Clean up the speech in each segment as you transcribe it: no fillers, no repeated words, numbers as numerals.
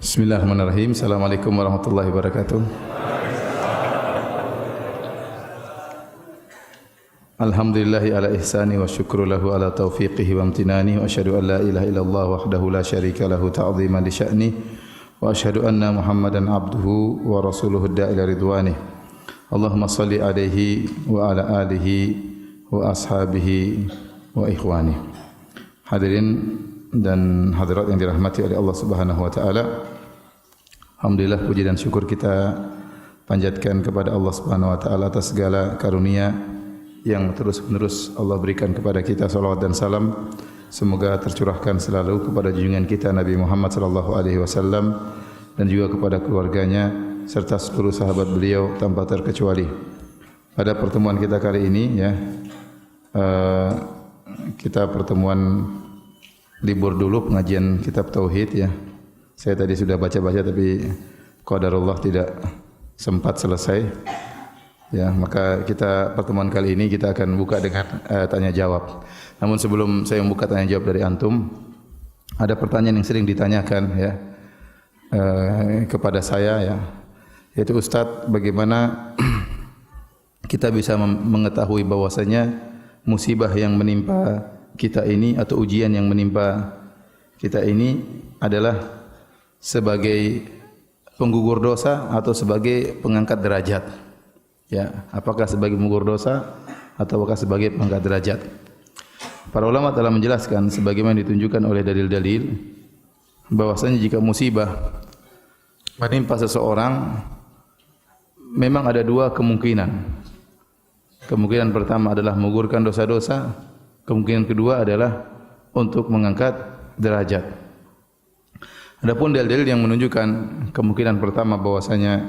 Bismillahirrahmanirrahim. Assalamualaikum warahmatullahi wabarakatuh. Alhamdulillahi ala ihsani wa syukru lahu ala taufiqihi wa amtinani wa asyhadu an la ilaha illallah wahdahu la syarika lahu ta'ziman li sya'ni wa asyhadu anna Muhammadan abduhu wa rasuluhu da'ila ridwani. Allahumma salli alaihi wa ala alihi wa ashabihi wa ikhwani. Hadirin dan hadirat yang dirahmati oleh Allah Subhanahu wa taala. Alhamdulillah, puji dan syukur kita panjatkan kepada Allah Subhanahu wa taala atas segala karunia yang terus-menerus Allah berikan kepada kita. Salawat dan salam semoga tercurahkan selalu kepada junjungan kita Nabi Muhammad sallallahu alaihi wasallam dan juga kepada keluarganya serta seluruh sahabat beliau tanpa terkecuali. Pada pertemuan kita kali ini kita pertemuan libur dulu pengajian kitab tauhid ya. Saya tadi sudah baca-baca tapi qadarullah tidak sempat selesai. Ya, maka kita pertemuan kali ini kita akan buka dengan tanya jawab. Namun sebelum saya membuka tanya jawab dari antum, ada pertanyaan yang sering ditanyakan ya kepada saya ya. Yaitu Ustaz, bagaimana kita bisa mengetahui bahwasanya musibah yang menimpa kita ini atau ujian yang menimpa kita ini adalah sebagai penggugur dosa atau sebagai pengangkat derajat. Ya, apakah sebagai penggugur dosa atau apakah sebagai pengangkat derajat? Para ulama telah menjelaskan sebagaimana ditunjukkan oleh dalil-dalil bahwasanya jika musibah menimpa seseorang memang ada dua kemungkinan. Kemungkinan pertama adalah menggugurkan dosa-dosa. Kemungkinan kedua adalah untuk mengangkat derajat. Adapun dalil-dalil yang menunjukkan kemungkinan pertama bahwasanya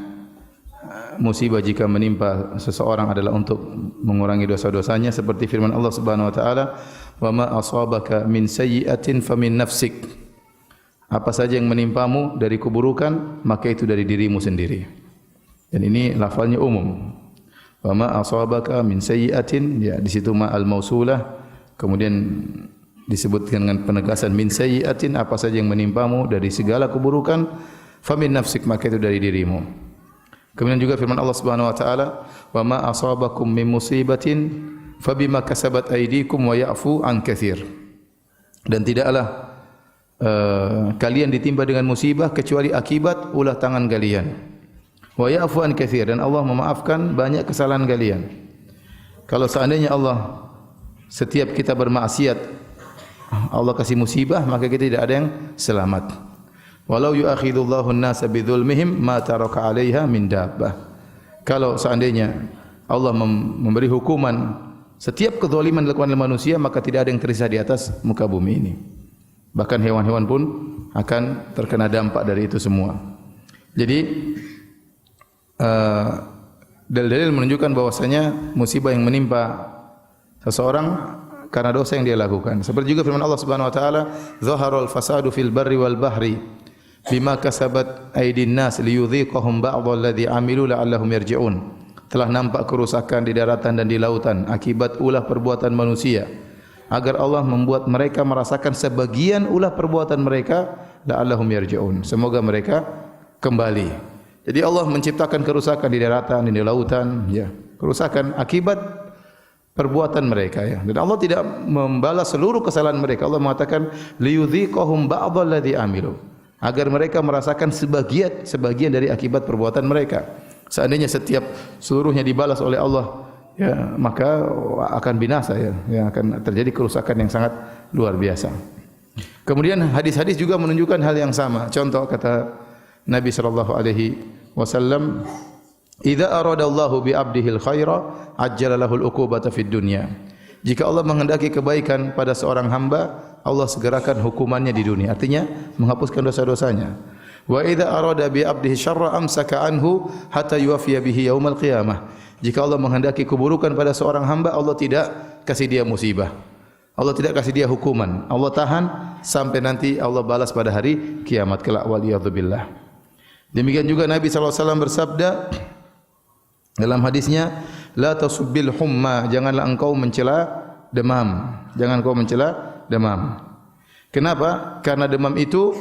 musibah jika menimpa seseorang adalah untuk mengurangi dosa-dosanya seperti firman Allah Subhanahu wa taala, "Wa ma asabaka min sayyi'atin famin nafsik." Apa saja yang menimpamu dari keburukan, maka itu dari dirimu sendiri. Dan ini lafalnya umum. Wa ma asabaka min sayyi'atin, ya di situ ma al-mausulah. Kemudian disebutkan dengan penegasan min sayyi'atin, apa saja yang menimpamu dari segala keburukan, famin nafsik, maka itu dari dirimu. Kemudian juga firman Allah Subhanahu wa taala, "Wa ma asabakum min musibatin fabima kasabat aydikum wa ya'fu an katsir." Dan tidaklah kalian ditimpa dengan musibah kecuali akibat ulah tangan kalian. Wa ya'fu an katsir, dan Allah memaafkan banyak kesalahan kalian. Kalau seandainya Allah setiap kita bermaksiat Allah kasih musibah, maka kita tidak ada yang selamat. Walau yu'akhidullahu an-nasa bidzulmihim ma taraka 'alaiha min dabbah. Kalau seandainya Allah memberi hukuman setiap kezaliman dilakukan oleh manusia, maka tidak ada yang tersisa di atas muka bumi ini. Bahkan hewan-hewan pun akan terkena dampak dari itu semua. Jadi dalil-dalil menunjukkan bahwasanya musibah yang menimpa seseorang karena dosa yang dia lakukan. Seperti juga firman Allah Subhanahu wa taala, "Zaharal fasadu fil barri wal bahri bima kasabat aydin nas liyudhiqahum ba'dhal ladzi 'amilu la'allahum yarji'un." Telah nampak kerusakan di daratan dan di lautan akibat ulah perbuatan manusia, agar Allah membuat mereka merasakan sebagian ulah perbuatan mereka, la'allahum yarji'un. Semoga mereka kembali. Jadi Allah menciptakan kerusakan di daratan dan di lautan, ya, kerusakan akibat perbuatan mereka ya. Dan Allah tidak membalas seluruh kesalahan mereka. Allah mengatakan liyudhiqahum ba'dhal ladzi amilu, agar mereka merasakan sebagian dari akibat perbuatan mereka. Seandainya seluruhnya dibalas oleh Allah, ya, maka akan binasa ya. Yang akan terjadi kerusakan yang sangat luar biasa. Kemudian hadis-hadis juga menunjukkan hal yang sama. Contoh kata Nabi sallallahu alaihi wasallam, "Idza aradallahu bi 'abdihi al-khaira, ajjala lahu al-uqubata fid dunya." Jika Allah menghendaki kebaikan pada seorang hamba, Allah segerakan hukumannya di dunia. Artinya menghapuskan dosa-dosanya. Wa idza arada bi 'abdihi syarra amsaka anhu hatta yuwaffiya bihi yaumal qiyamah. Jika Allah menghendaki keburukan pada seorang hamba, Allah tidak kasih dia musibah. Allah tidak kasih dia hukuman. Allah tahan sampai nanti Allah balas pada hari kiamat kelak, waliyadzubillah. Demikian juga Nabi sallallahu alaihi wasallam bersabda dalam hadisnya, la tasubbil humma, janganlah engkau mencela demam. Jangan engkau mencela demam. Kenapa? Karena demam itu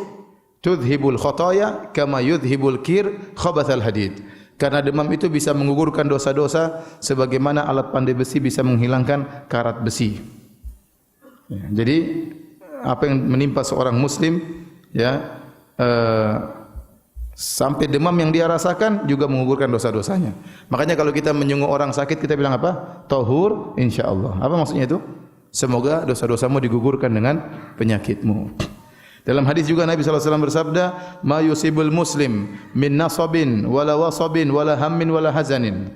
tudhibul khotoya kama yudhibul kir khabathal hadid. Karena demam itu bisa menggugurkan dosa-dosa sebagaimana alat pandai besi bisa menghilangkan karat besi. Ya, jadi apa yang menimpa seorang muslim ya sampai demam yang dia rasakan juga menggugurkan dosa-dosanya. Makanya kalau kita menyungguh orang sakit kita bilang apa? Tahur insyaallah. Apa maksudnya itu? Semoga dosa-dosamu digugurkan dengan penyakitmu. Dalam hadis juga Nabi sallallahu alaihi wasallam bersabda, "Ma yusibul muslim min nasabin wala wasabin wala hammin wala hazanin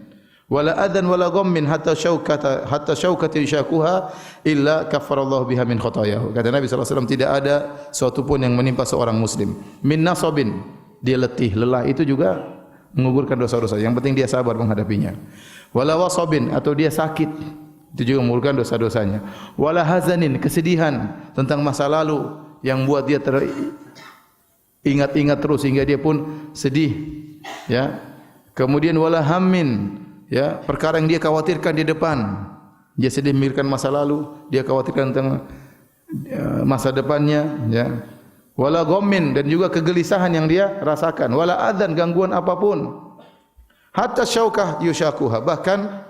wala adan wala ghammin hatta syaukati syakuha illa kaffarallahu biha min khotayahu." Kata Nabi sallallahu alaihi wasallam, tidak ada suatu pun yang menimpa seorang muslim min nasabin, dia letih, lelah, itu juga menggugurkan dosa-dosa. Yang penting dia sabar menghadapinya. Wala wasabin, atau dia sakit, itu juga menggugurkan dosa-dosanya. Wala hazanin, kesedihan tentang masa lalu yang buat dia ingat-ingat terus sehingga dia pun sedih, ya. Kemudian wala hammin, ya, perkara yang dia khawatirkan di depan. Dia sedih memikirkan masa lalu, dia khawatirkan tentang masa depannya, ya. Wala ghammin, dan juga kegelisahan yang dia rasakan. Wala adzan, gangguan apapun. Hatta syaukah yushakuha, bahkan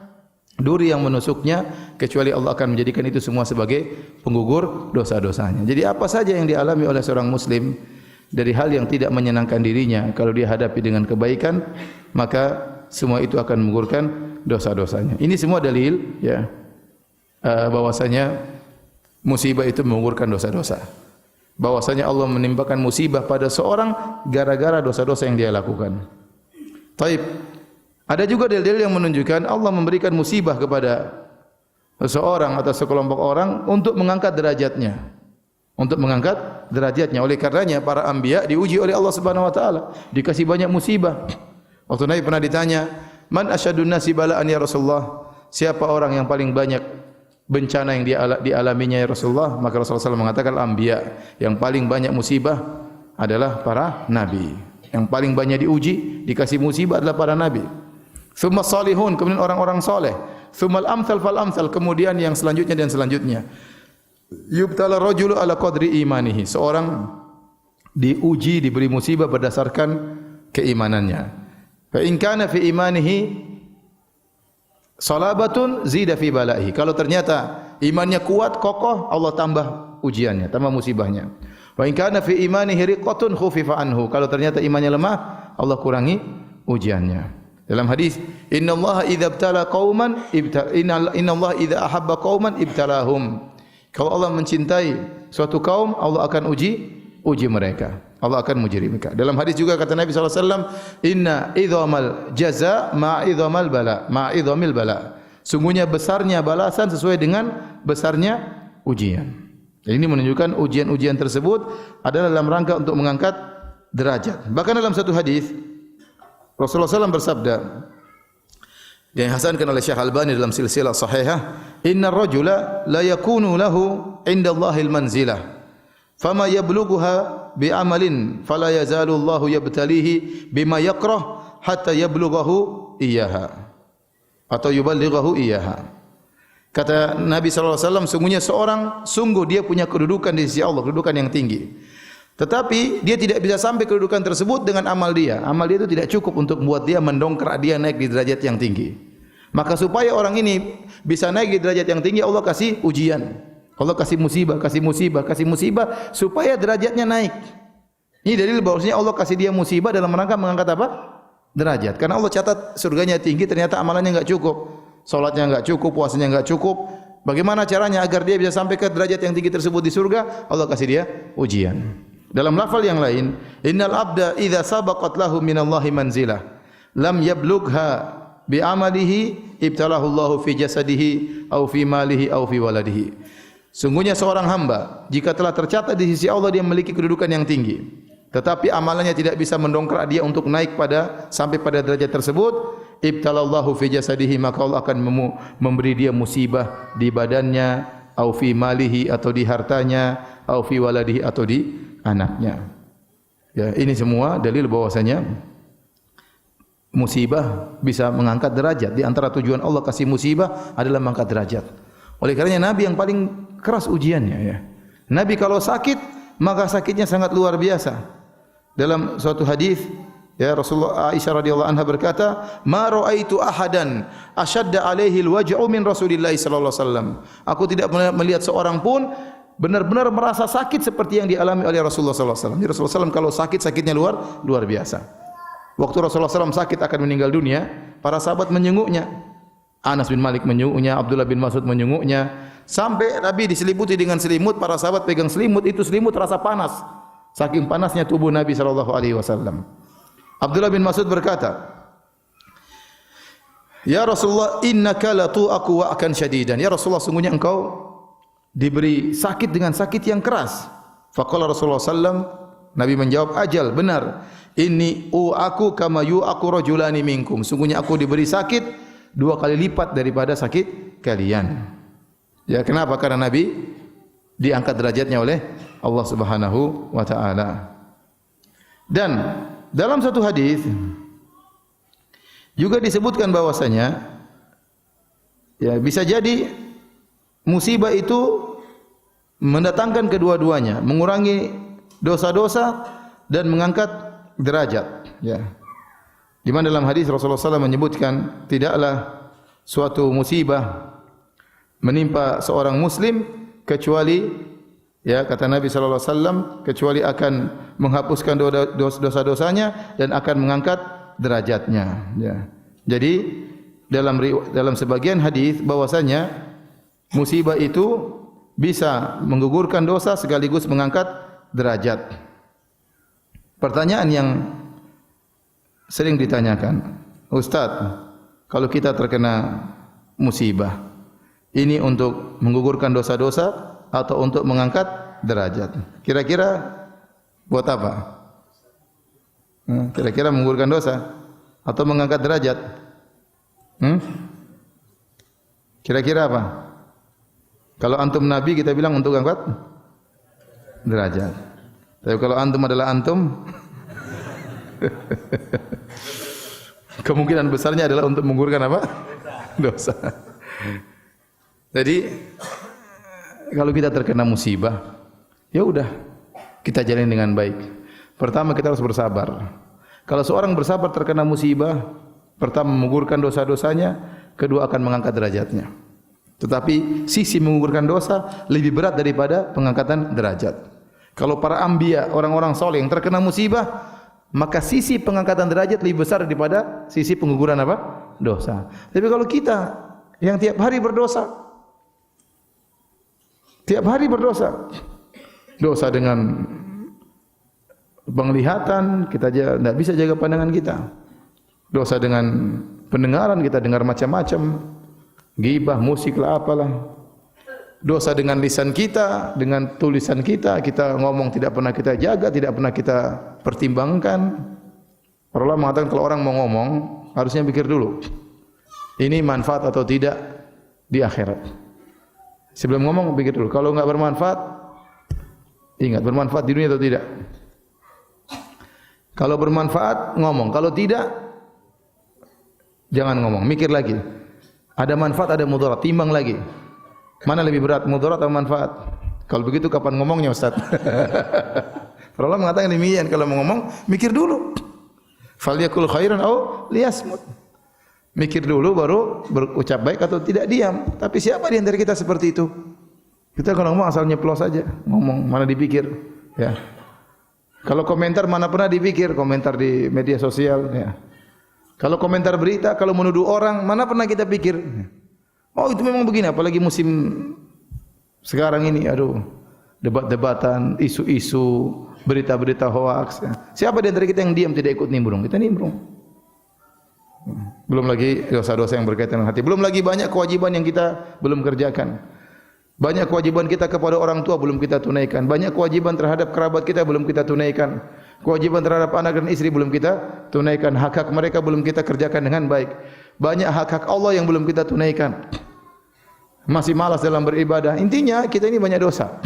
duri yang menusuknya, kecuali Allah akan menjadikan itu semua sebagai penggugur dosa-dosanya. Jadi apa saja yang dialami oleh seorang muslim dari hal yang tidak menyenangkan dirinya, kalau dia hadapi dengan kebaikan, maka semua itu akan menggugurkan dosa-dosanya. Ini semua dalil, ya, bahwasanya musibah itu menggugurkan dosa-dosa. Bahwasanya Allah menimpakan musibah pada seorang gara-gara dosa-dosa yang dia lakukan. Taib. Ada juga dalil-dalil yang menunjukkan Allah memberikan musibah kepada seseorang atau sekelompok orang untuk mengangkat derajatnya. Untuk mengangkat derajatnya. Oleh karenanya para anbiya diuji oleh Allah Subhanahu wa taala, dikasih banyak musibah. Waktu Nabi pernah ditanya, "Man asyadun nasi bala'an ya Rasulullah?" Siapa orang yang paling banyak bencana yang dialaminya ya Rasulullah? Maka Rasulullah SAW mengatakan anbiya. Yang paling banyak musibah adalah para nabi. Yang paling banyak diuji, dikasih musibah adalah para nabi. Tsumma salihun, kemudian orang-orang soleh. Tsummal amsal fal amsal, kemudian yang selanjutnya dan selanjutnya. Yubtala rajulu ala qadri imanihi, seorang diuji, diberi musibah berdasarkan keimanannya. Fa in kana fi imanihi salabatun zida fi balaihi, kalau ternyata imannya kuat, kokoh, Allah tambah ujiannya, tambah musibahnya. Wa in kana fi imanihi riqatun khufifa anhu, kalau ternyata imannya lemah, Allah kurangi ujiannya. Dalam hadis, innallaha idza ibtala qauman innallaha idza ahabba qauman ibtalahum. Kalau Allah mencintai suatu kaum, Allah akan uji mereka. Allah akan menguji mereka. Dalam hadis juga kata Nabi sallallahu alaihi wasallam, inna idzamal jaza ma'idzamal bala, ma'idhamil bala. Sungguhnya besarnya balasan sesuai dengan besarnya ujian. Jadi ini menunjukkan ujian-ujian tersebut adalah dalam rangka untuk mengangkat derajat. Bahkan dalam satu hadis Rasulullah SAW bersabda, yang dihasankan oleh Syekh Albani dalam silsilah sahihah, inna rajula la yakunu lahu inda Allahil manzilah, fama yablughuha bi amalin fala yazalu Allahu yabtalihi bima yakrah hatta yablughahu iyyaha atau yuballighahu iyyaha. Kata Nabi SAW, sungguh dia punya kedudukan di sisi Allah, kedudukan yang tinggi. Tetapi dia tidak bisa sampai kedudukan tersebut dengan amal dia. Amal dia itu tidak cukup untuk membuat dia mendongkrak dia naik di derajat yang tinggi. Maka supaya orang ini bisa naik di derajat yang tinggi, Allah kasih ujian. Allah kasih musibah supaya derajatnya naik. Ini dalil bahwasanya Allah kasih dia musibah dalam rangka mengangkat apa? Derajat. Karena Allah catat surganya tinggi, ternyata amalannya enggak cukup. Salatnya enggak cukup, puasanya enggak cukup. Bagaimana caranya agar dia bisa sampai ke derajat yang tinggi tersebut di surga? Allah kasih dia ujian. Dalam lafal yang lain, innal abda idza sabaqat lahu minallahi manzilah lam yablugha bi amalihi ibtalahu Allahu fi jasadihi au fi malihi au fi waladihi. Sungguhnya seorang hamba jika telah tercatat di sisi Allah dia memiliki kedudukan yang tinggi, tetapi amalannya tidak bisa mendongkrak dia untuk naik sampai pada derajat tersebut, ibtalallahu fi jasadihi, maka Allah akan memberi dia musibah di badannya, au fi malihi atau di hartanya, au fi waladihi atau di anaknya. Ya, ini semua dalil bahwasanya musibah bisa mengangkat derajat. Di antara tujuan Allah kasih musibah adalah mengangkat derajat. Oleh karenanya Nabi yang paling keras ujiannya, ya. Nabi kalau sakit, maka sakitnya sangat luar biasa. dalam suatu hadis ya Rasulullah Aisyah radhiyallahu anha berkata, "Ma ra'aitu ahadan ashadda alaihi alwaj'u min Rasulillah sallallahu alaihi wasallam." Aku tidak melihat seorang pun benar-benar merasa sakit seperti yang dialami oleh Rasulullah sallallahu alaihi wasallam. Rasulullah SAW kalau sakit sakitnya luar biasa. Waktu Rasulullah SAW sakit akan meninggal dunia, para sahabat menyenguknya. Anas bin Malik menyenguknya, Abdullah bin Mas'ud menyenguknya, sampai Nabi diselimuti dengan selimut, para sahabat pegang selimut, itu selimut terasa panas. Saking panasnya tubuh Nabi sallallahu alaihi wasallam. Abdullah bin Mas'ud berkata, "Ya Rasulullah, innaka latu'aku wa'kan syadidan." Ya Rasulullah, sungguhnya engkau diberi sakit dengan sakit yang keras. Faqala Rasulullah sallam, Nabi menjawab, "Ajal, benar. Inni u'aku kama yu'aku rajulani minkum." Sungguhnya aku diberi sakit 2 kali lipat daripada sakit kalian. Ya, kenapa? Karena Nabi diangkat derajatnya oleh Allah Subhanahu wa taala. Dan dalam satu hadis juga disebutkan bahwasanya ya bisa jadi musibah itu mendatangkan kedua-duanya, mengurangi dosa-dosa dan mengangkat derajat. Ya. Di mana dalam hadis Rasulullah SAW menyebutkan tidaklah suatu musibah menimpa seorang Muslim kecuali ya kata Nabi sallallahu alaihi wasallam kecuali akan menghapuskan dosa-dosanya dan akan mengangkat derajatnya. Ya. Jadi dalam sebagian hadis bahwasanya musibah itu bisa menggugurkan dosa sekaligus mengangkat derajat. Pertanyaan yang sering ditanyakan, Ustaz, kalau kita terkena musibah, ini untuk menggugurkan dosa-dosa atau untuk mengangkat derajat? Kira-kira buat apa? Kira-kira menggugurkan dosa atau mengangkat derajat? Kira-kira apa? Kalau antum nabi kita bilang untuk angkat derajat. Tapi kalau antum adalah antum kemungkinan besarnya adalah untuk menggugurkan apa? Dosa. Jadi kalau kita terkena musibah, ya udah kita jalani dengan baik. Pertama kita harus bersabar. Kalau seorang bersabar terkena musibah, pertama menggugurkan dosa-dosanya, kedua akan mengangkat derajatnya. Tetapi sisi menggugurkan dosa lebih berat daripada pengangkatan derajat. Kalau para anbiya, orang-orang soleh yang terkena musibah, maka sisi pengangkatan derajat lebih besar daripada sisi pengguguran apa? Dosa. Tapi kalau kita yang tiap hari berdosa, dosa dengan penglihatan, kita tidak bisa jaga pandangan kita. Dosa dengan pendengaran, kita dengar macam-macam, ghibah, musik lah, apalah. Dosa dengan lisan kita, dengan tulisan kita, kita ngomong tidak pernah kita jaga, tidak pernah kita pertimbangkan. Para ulama mengatakan kalau orang mau ngomong, harusnya pikir dulu. Ini manfaat atau tidak di akhirat. Sebelum ngomong pikir dulu. Kalau enggak bermanfaat, ingat bermanfaat di dunia atau tidak. Kalau bermanfaat, ngomong. Kalau tidak, jangan ngomong. Mikir lagi. Ada manfaat, ada mudarat. Timbang lagi. Mana lebih berat, mudarat atau manfaat? Kalau begitu kapan ngomongnya, Ustaz? Para ulama mengatakan demikian. Kalau mau ngomong, mikir dulu. Falyakul khairan aw liyasmut. Mikir dulu baru berucap baik atau tidak diam. Tapi siapa di antara kita seperti itu? Kita kalau ngomong asal nyeplos saja, ngomong mana dipikir, ya. Kalau komentar mana pernah dipikir, komentar di media sosial, ya. Kalau komentar berita, kalau menuduh orang, mana pernah kita pikir? Oh, itu memang begini, apalagi musim sekarang ini, aduh, debat-debatan, isu-isu, berita-berita hoaks. Ya. Siapa di antara kita yang diam tidak ikut nimbrung? Kita nimbrung. Belum lagi dosa-dosa yang berkaitan dengan hati. Belum lagi banyak kewajiban yang kita belum kerjakan. Banyak kewajiban kita kepada orang tua belum kita tunaikan. Banyak kewajiban terhadap kerabat kita belum kita tunaikan. Kewajiban terhadap anak dan istri belum kita tunaikan. Hak-hak mereka belum kita kerjakan dengan baik. Banyak hak-hak Allah yang belum kita tunaikan. Masih malas dalam beribadah. Intinya kita ini banyak dosa.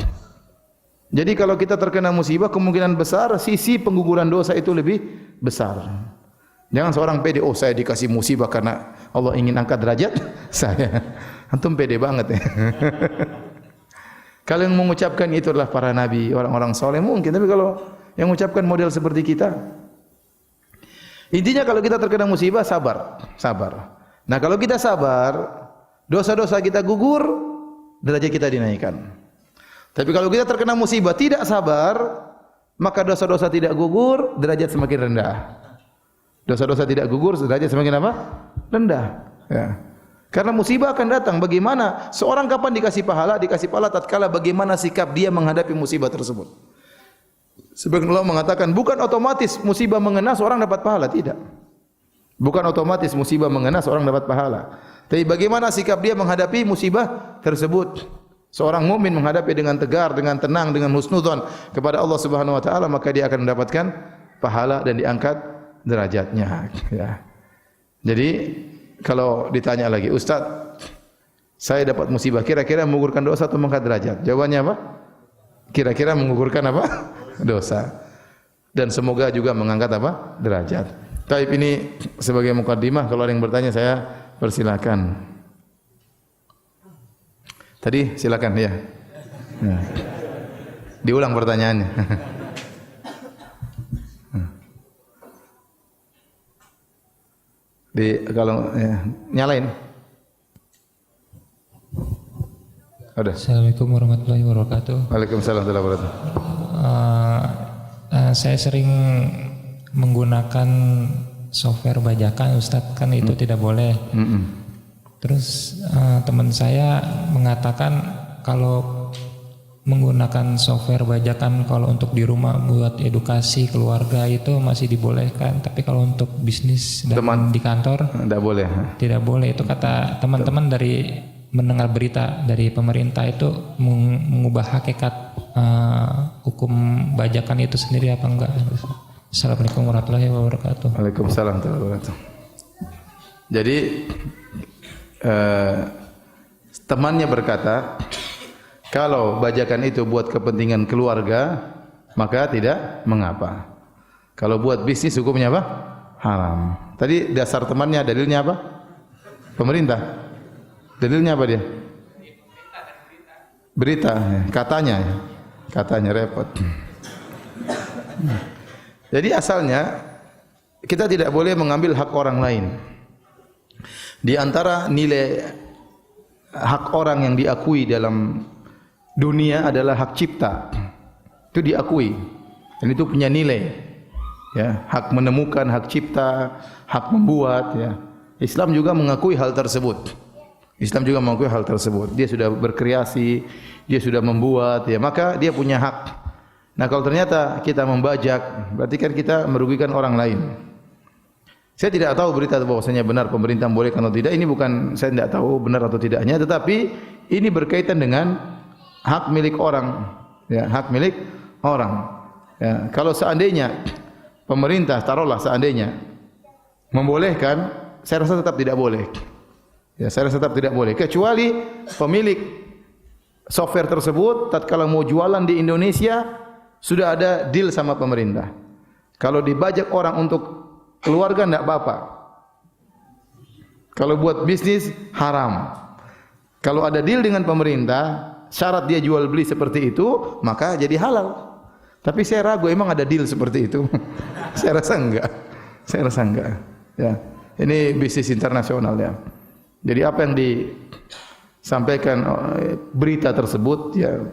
Jadi kalau kita terkena musibah, kemungkinan besar sisi pengguguran dosa itu lebih besar. Jangan seorang pede, oh saya dikasih musibah karena Allah ingin angkat derajat saya. Antum pede banget ya. Kalau yang mengucapkan itu adalah para nabi, orang-orang soleh mungkin. Tapi kalau yang mengucapkan model seperti kita. Intinya kalau kita terkena musibah, sabar. Nah kalau kita sabar, dosa-dosa kita gugur, derajat kita dinaikkan. Tapi kalau kita terkena musibah tidak sabar, maka dosa-dosa tidak gugur, derajat semakin rendah. Dosa-dosa tidak gugur, derajat semakin apa? Rendah. Ya. Karena musibah akan datang. Bagaimana seorang kapan dikasih pahala? Dikasih pahala tatkala bagaimana sikap dia menghadapi musibah tersebut. Sebagian ulama mengatakan bukan otomatis musibah mengena seorang dapat pahala, tidak. Bukan otomatis musibah mengena seorang dapat pahala. Tapi bagaimana sikap dia menghadapi musibah tersebut? Seorang mukmin menghadapi dengan tegar, dengan tenang, dengan husnudzon kepada Allah Subhanahu wa taala, maka dia akan mendapatkan pahala dan diangkat derajatnya, ya. Jadi kalau ditanya lagi, Ustaz, saya dapat musibah, kira-kira menggugurkan dosa atau mengangkat derajat? Jawabannya apa? Kira-kira menggugurkan apa? Dosa. Dan semoga juga mengangkat apa? Derajat. Taib ini sebagai mukaddimah, kalau ada yang bertanya saya persilakan. Tadi silakan ya. Nah. Diulang pertanyaannya. Kalau nyalain. Ada. Assalamualaikum warahmatullahi wabarakatuh. Waalaikumsalam warahmatullahi wabarakatuh. Saya sering menggunakan software bajakan, Ustadz, kan itu tidak boleh. Terus teman saya mengatakan kalau menggunakan software bajakan kalau untuk di rumah buat edukasi keluarga itu masih dibolehkan, tapi kalau untuk bisnis dan di kantor tidak boleh. Tidak boleh. Itu kata teman-teman dari mendengar berita dari pemerintah itu mengubah hakikat hukum bajakan itu sendiri apa enggak? Assalamualaikum warahmatullahi wabarakatuh. Waalaikumsalam warahmatullahi wabarakatuh. Jadi temannya berkata, kalau bajakan itu buat kepentingan keluarga, maka tidak mengapa. Kalau buat bisnis hukumnya apa? Haram. Tadi dasar temannya dalilnya apa? Pemerintah. Dalilnya apa dia? Berita. Katanya repot. Jadi asalnya kita tidak boleh mengambil hak orang lain. Di antara nilai hak orang yang diakui dalam dunia adalah hak cipta. Itu diakui. Dan itu punya nilai. Ya, hak menemukan, hak cipta, hak membuat, ya. Islam juga mengakui hal tersebut. Dia sudah berkreasi, dia sudah membuat, ya, maka dia punya hak. Nah, kalau ternyata kita membajak, berarti kan kita merugikan orang lain. Saya tidak tahu berita bahwasanya benar pemerintah membolehkan atau tidak. Ini bukan, saya tidak tahu benar atau tidaknya, tetapi ini berkaitan dengan hak milik orang, ya, hak milik orang. Ya, kalau seandainya pemerintah, taruhlah seandainya membolehkan, saya rasa tetap tidak boleh. Ya, saya rasa tetap tidak boleh, kecuali pemilik software tersebut tatkala mau jualan di Indonesia sudah ada deal sama pemerintah. Kalau dibajak orang untuk keluarga tidak apa-apa. Kalau buat bisnis haram. Kalau ada deal dengan pemerintah, syarat dia jual beli seperti itu, maka jadi halal. Tapi saya ragu emang ada deal seperti itu. Saya rasa enggak. Ya. Ini bisnis internasional, ya. Jadi apa yang disampaikan berita tersebut, ya,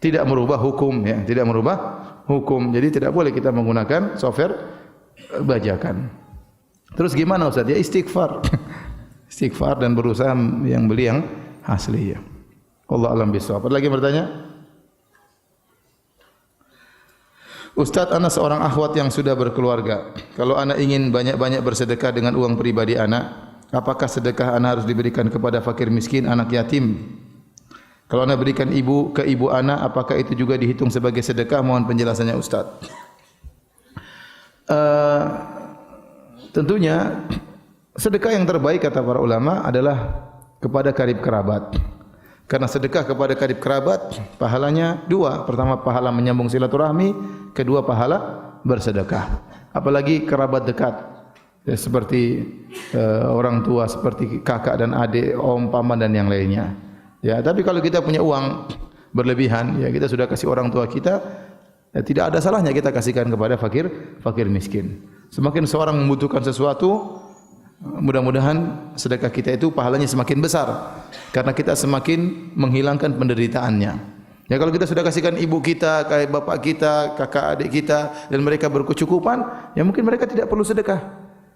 tidak merubah hukum, ya, tidak merubah hukum. Jadi tidak boleh kita menggunakan software bajakan. Terus gimana Ustaz? Ya istighfar. Istighfar dan berusaha yang beli yang asli, ya. Allah alam bisawab. Ada lagi yang bertanya? Ustaz, ana seorang akhwat yang sudah berkeluarga. Kalau ana ingin banyak-banyak bersedekah dengan uang pribadi ana, apakah sedekah ana harus diberikan kepada fakir miskin, anak yatim? Kalau ana berikan ke ibu ana, apakah itu juga dihitung sebagai sedekah? Mohon penjelasannya Ustaz. Tentunya sedekah yang terbaik kata para ulama adalah kepada karib kerabat. Karena sedekah kepada karib kerabat pahalanya dua. Pertama pahala menyambung silaturahmi, kedua pahala bersedekah. Apalagi kerabat dekat, ya, seperti orang tua, seperti kakak dan adik, om, paman dan yang lainnya. Ya, tapi kalau kita punya uang berlebihan, ya kita sudah kasih orang tua kita, tidak ada salahnya kita kasihkan kepada fakir miskin. Semakin seorang membutuhkan sesuatu, mudah-mudahan sedekah kita itu pahalanya semakin besar karena kita semakin menghilangkan penderitaannya. Ya kalau kita sudah kasihkan ibu kita, kayak bapak kita, kakak adik kita dan mereka berkecukupan, ya mungkin mereka tidak perlu sedekah.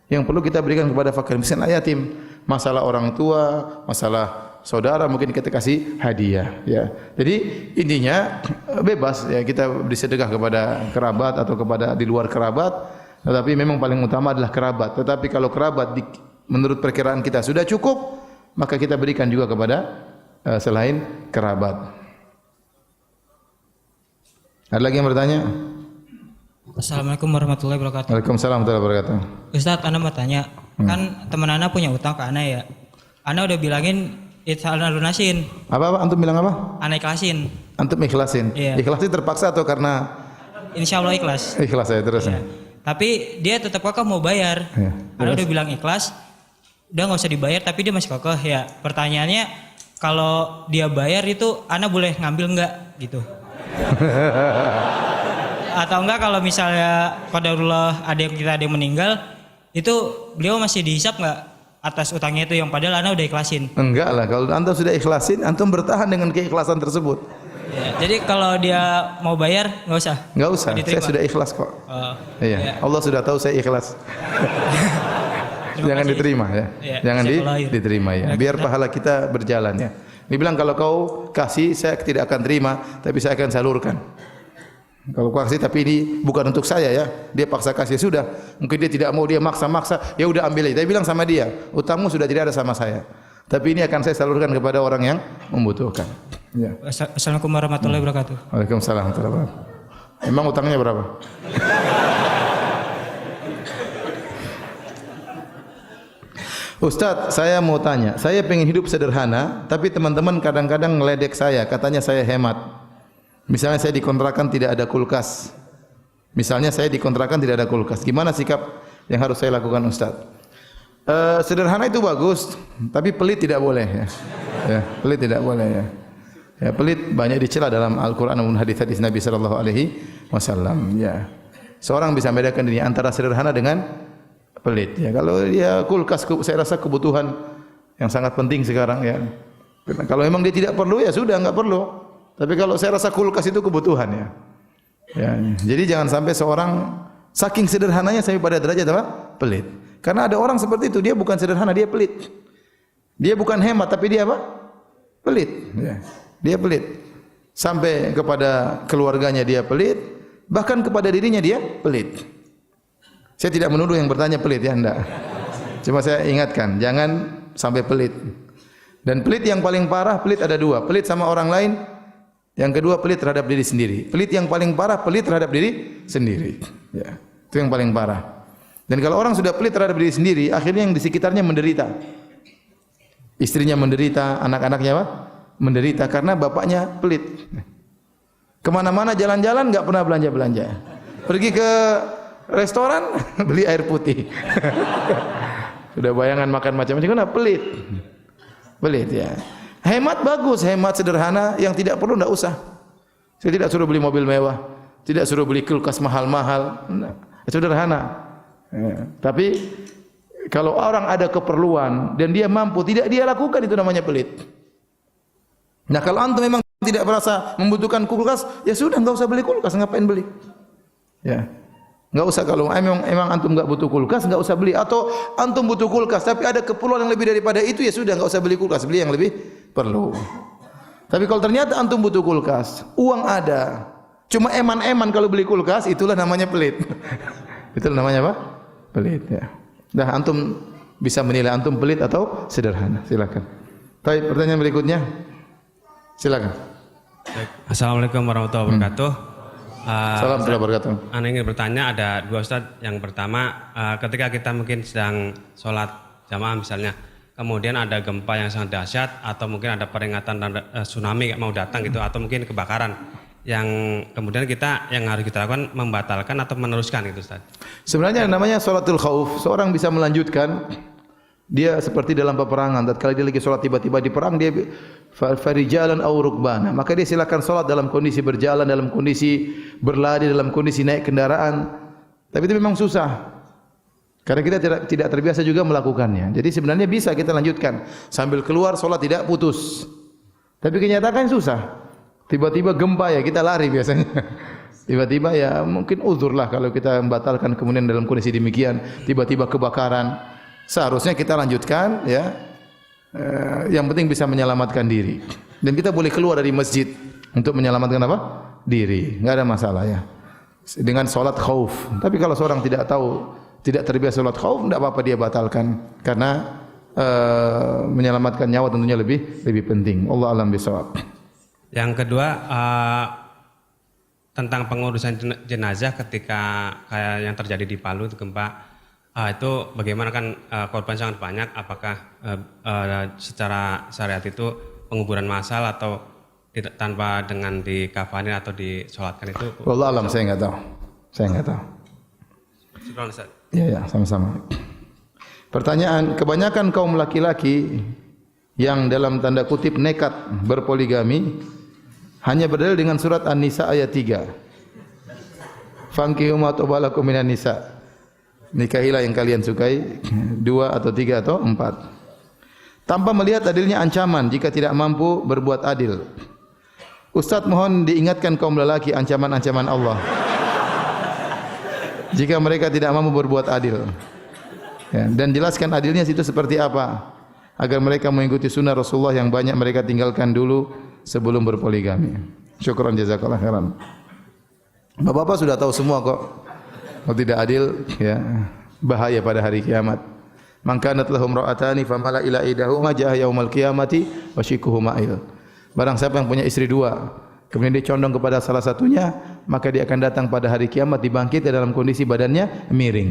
Yang perlu kita berikan kepada fakir miskin yatim. Masalah orang tua, masalah saudara mungkin kita kasih hadiah ya. Jadi intinya bebas ya kita beri sedekah kepada kerabat atau kepada di luar kerabat, tetapi memang paling utama adalah kerabat. Tetapi kalau kerabat menurut perkiraan kita sudah cukup, maka kita berikan juga kepada selain kerabat. Ada lagi yang bertanya? Assalamualaikum warahmatullahi wabarakatuh. Waalaikumsalam warahmatullahi wabarakatuh. Ustadz, Ana mau tanya, kan teman Ana punya utang ke Ana ya. Ana udah bilangin Ana lunasin. Apa? Antum bilang apa? Ana ikhlasin. Antum ikhlasin. Iya. Ikhlasin terpaksa atau karena? Insya Allah ikhlas. Ikhlas ya terus. Iya. Tapi dia tetap kekeh mau bayar. Iya. Ana udah bilang ikhlas, udah nggak usah dibayar, tapi dia masih kekeh ya. Pertanyaannya, kalau dia bayar itu Ana boleh ngambil nggak gitu? Atau enggak kalau misalnya qadarullah ada yang meninggal, itu beliau masih dihisap nggak atas utangnya itu yang padahal Ana udah ikhlasin? Enggak lah, kalau antum sudah ikhlasin, antum bertahan dengan keikhlasan tersebut. Ya, jadi kalau dia mau bayar nggak usah? Enggak usah, Diterima. saya sudah ikhlas kok. Iya, Ya. Allah sudah tahu saya ikhlas. Jangan kasih. diterima ya. Ya, Jangan jazakallahu khair. diterima ya. Biar pahala kita berjalan ya. Dia bilang kalau kau kasih saya tidak akan terima, tapi saya akan salurkan. Kalau kau kasih tapi ini bukan untuk saya ya. Dia paksa kasih sudah. Mungkin dia tidak mau, dia maksa-maksa, ya udah ambil aja. Dia bilang sama dia, utangmu sudah tidak ada sama saya. Tapi ini akan saya salurkan kepada orang yang membutuhkan. Ya. Assalamualaikum warahmatullahi wabarakatuh. Waalaikumsalam warahmatullahi wabarakatuh. Emang utangnya berapa? Ustadz, saya mau tanya. Saya pengen hidup sederhana, tapi teman-teman kadang-kadang ngeledek saya, katanya saya hemat. Misalnya saya dikontrakan tidak ada kulkas. Gimana sikap yang harus saya lakukan, Ustadz? Sederhana itu bagus, tapi pelit tidak boleh ya. Ya, pelit tidak boleh ya. Ya, pelit banyak dicela dalam Al-Qur'an dan hadis-hadis Nabi sallallahu alaihi wasallam ya. Seorang bisa membedakan ini antara sederhana dengan pelit ya. Kalau dia kulkas, saya rasa kebutuhan yang sangat penting sekarang ya. Kalau memang dia tidak perlu ya sudah enggak perlu. Tapi kalau saya rasa kulkas itu kebutuhan ya. Ya, jadi jangan sampai seorang saking sederhananya sampai pada derajat apa? Pelit. Karena ada orang seperti itu, dia bukan sederhana, dia pelit. Dia bukan hemat tapi dia apa? Pelit ya. Dia pelit. Sampai kepada keluarganya dia pelit, bahkan kepada dirinya dia pelit. Saya tidak menuduh yang bertanya pelit ya, enggak. Cuma saya ingatkan, jangan sampai pelit. Dan pelit yang paling parah, pelit ada dua. Pelit sama orang lain, yang kedua pelit terhadap diri sendiri. Pelit yang paling parah, pelit terhadap diri sendiri. Ya, itu yang paling parah. Dan kalau orang sudah pelit terhadap diri sendiri, akhirnya yang di sekitarnya menderita. Istrinya menderita, anak-anaknya apa? Menderita karena bapaknya pelit. Kemana-mana jalan-jalan enggak pernah belanja-belanja. Pergi ke restoran beli air putih. Sudah bayangan makan macam-macam karena pelit. Pelit ya. Hemat bagus, hemat sederhana yang tidak perlu enggak usah. Saya tidak suruh beli mobil mewah, tidak suruh beli kulkas mahal-mahal. Sederhana. Ya. Tapi kalau orang ada keperluan dan dia mampu, tidak dia lakukan, itu namanya pelit. Nah, kalau antum memang tidak merasa membutuhkan kulkas, ya sudah enggak usah beli kulkas, ngapain beli? Ya. Enggak usah, kalau emang antum enggak butuh kulkas, enggak usah beli. Atau antum butuh kulkas tapi ada keperluan yang lebih daripada itu, ya sudah enggak usah beli kulkas, beli yang lebih perlu. Tapi kalau ternyata antum butuh kulkas, uang ada, cuma eman-eman kalau beli kulkas, itulah namanya pelit. Itulah namanya apa? Pelit ya. Dah antum bisa menilai antum pelit atau sederhana. Silakan. Baik, pertanyaan berikutnya. Silakan. Assalamualaikum warahmatullahi wabarakatuh. Salam warahmatullahi wabarakatuh. Ana ingin bertanya, ada dua Ustaz. Yang pertama, ketika kita mungkin sedang sholat jamaah misalnya, kemudian ada gempa yang sangat dahsyat atau mungkin ada peringatan tsunami mau datang gitu, atau mungkin kebakaran, yang kemudian kita yang harus kita lakukan membatalkan atau meneruskan gitu, Ustaz. Sebenarnya namanya sholatul khauf. Seorang bisa melanjutkan. Dia seperti dalam peperangan. Tatkala dia lagi sholat tiba-tiba di perang, dia farijalan aw rukbana, maka dia silakan salat dalam kondisi berjalan, dalam kondisi berlari, dalam kondisi naik kendaraan. Tapi itu memang susah. Karena kita tidak terbiasa juga melakukannya. Jadi sebenarnya bisa kita lanjutkan sambil keluar salat tidak putus. Tapi kenyataan susah. Tiba-tiba gempa ya kita lari biasanya. Tiba-tiba ya mungkin uzurlah kalau kita membatalkan kemudian dalam kondisi demikian, tiba-tiba kebakaran. Seharusnya kita lanjutkan ya. Yang penting bisa menyelamatkan diri. Dan kita boleh keluar dari masjid untuk menyelamatkan apa? Diri. Enggak ada masalah ya. Dengan salat khauf. Tapi kalau seorang tidak tahu, tidak terbiasa salat khauf, enggak apa-apa dia batalkan karena menyelamatkan nyawa tentunya lebih penting. Allah alam bisawab. Yang kedua tentang pengurusan jenazah ketika kayak yang terjadi di Palu itu gempa. Itu bagaimana kan korban sangat banyak, apakah secara syariat itu penguburan massal atau tidak, tanpa dengan dikafanin atau disolatkan itu? Wallah alam, saya enggak tahu. Ya, sama-sama. Pertanyaan, kebanyakan kaum laki-laki yang dalam tanda kutip nekat berpoligami hanya berdalil dengan surat An-Nisa ayat 3. Fankihu ma tabalakum minan nisa. Nikahilah yang kalian sukai, 2 atau 3 atau 4. Tanpa melihat adilnya ancaman jika tidak mampu berbuat adil. Ustaz mohon diingatkan kaum lelaki ancaman-ancaman Allah jika mereka tidak mampu berbuat adil. Ya, dan jelaskan adilnya itu seperti apa agar mereka mengikuti sunnah Rasulullah yang banyak mereka tinggalkan dulu sebelum berpoligami. Syukran jazakallah khairan. Bapak-bapak sudah tahu semua kok. Kalau tidak adil, ya bahaya pada hari kiamat. Man kanat lahum ra'atani famala ila idahuma jaa yaumal qiyamati wa shikuhu ma'il. Barang siapa yang punya istri 2, kemudian dia condong kepada salah satunya, maka dia akan datang pada hari kiamat dibangkit dalam kondisi badannya miring.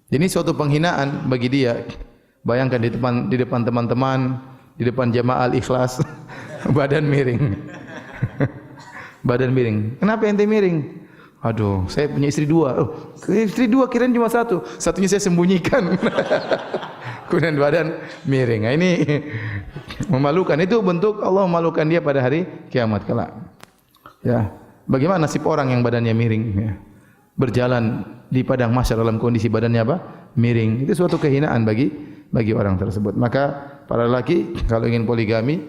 Ini suatu penghinaan bagi dia. Bayangkan di depan teman-teman, di depan jamaah Al-Ikhlas, badan miring. Badan miring. Kenapa ente miring? Aduh, saya punya istri 2. Oh, istri 2 kirain cuma 1. Satunya saya sembunyikan. Kemudian badan miring. Nah, ini memalukan. Itu bentuk Allah memalukan dia pada hari kiamat kelak. Ya, bagaimana nasib orang yang badannya miring? Ya. Berjalan di padang mahsyar dalam kondisi badannya apa? Miring. Itu suatu kehinaan bagi orang tersebut. Maka para lelaki kalau ingin poligami